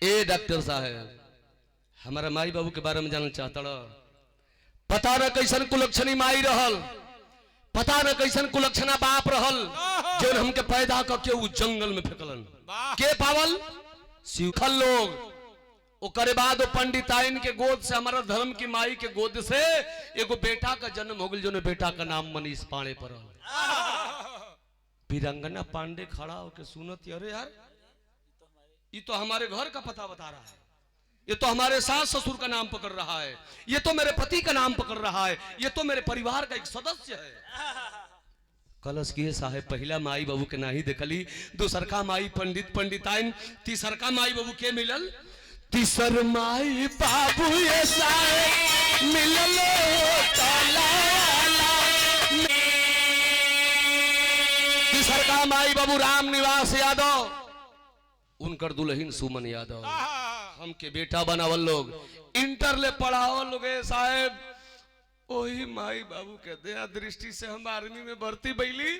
ए डॉक्टर साहब हमारा माई बाबू के बारे में जानना चाहता। पता न कैसन कुलक्षणी माई रहल, पता न कैसन कुलक्षणा बाप रहल, जो हमके पैदा करके उ जंगल में फेंकलन। के पावल? सीखल लोग। ओकरे बाद वो पंडिताइन के गोद से, हमारा धर्म की माई के गोद से एगो बेटा का जन्म हो गया, जो बेटा का नाम मनीष पांडे पड़ल। वीरंगना पांडे खड़ा होकर सुनत, अरे यार ये तो हमारे घर का पता बता रहा है, ये तो हमारे सास ससुर का नाम पकड़ रहा है, ये तो मेरे पति का नाम पकड़ रहा है, ये तो मेरे परिवार का एक सदस्य है। कलश की साहेब पहला माई बाबू के नाही देखली, दूसर का माई पंडित पंडिताइन, तीसर का माई बाबू के मिलल, तीसर माई बाबू ये साहेब मिलल तीसर का माई बाबू राम निवास यादव, उनकर दुल्हन सुमन यादव। हमके बेटा बनावल लोग, इंटर ले पढ़ावल लोग साहेब। वही माई बाबू के दया दृष्टि से हम आर्मी में भर्ती बैली,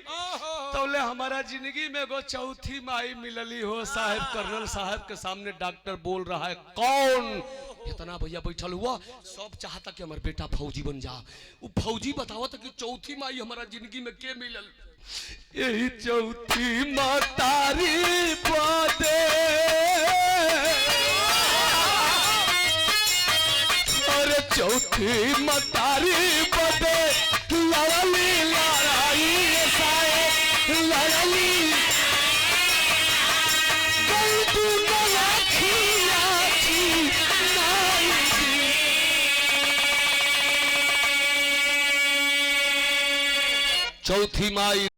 तो ले हमारा जिंदगी में एगो चौथी माई मिलली हो साहेब। कर्नल साहब के सामने डॉक्टर बोल रहा है, कौन इतना भैया बैठल हुआ, सब चाहता कि हमारा बेटा फौजी बन जा। वो फौजी बतावत कि चौथी माई हमारा जिंदगी में के मिलल, यही चौथी मातारी बादे, अरे चौथी मातारी बादे लड़ली लड़ाई साहेब, लड़ली चौथी माई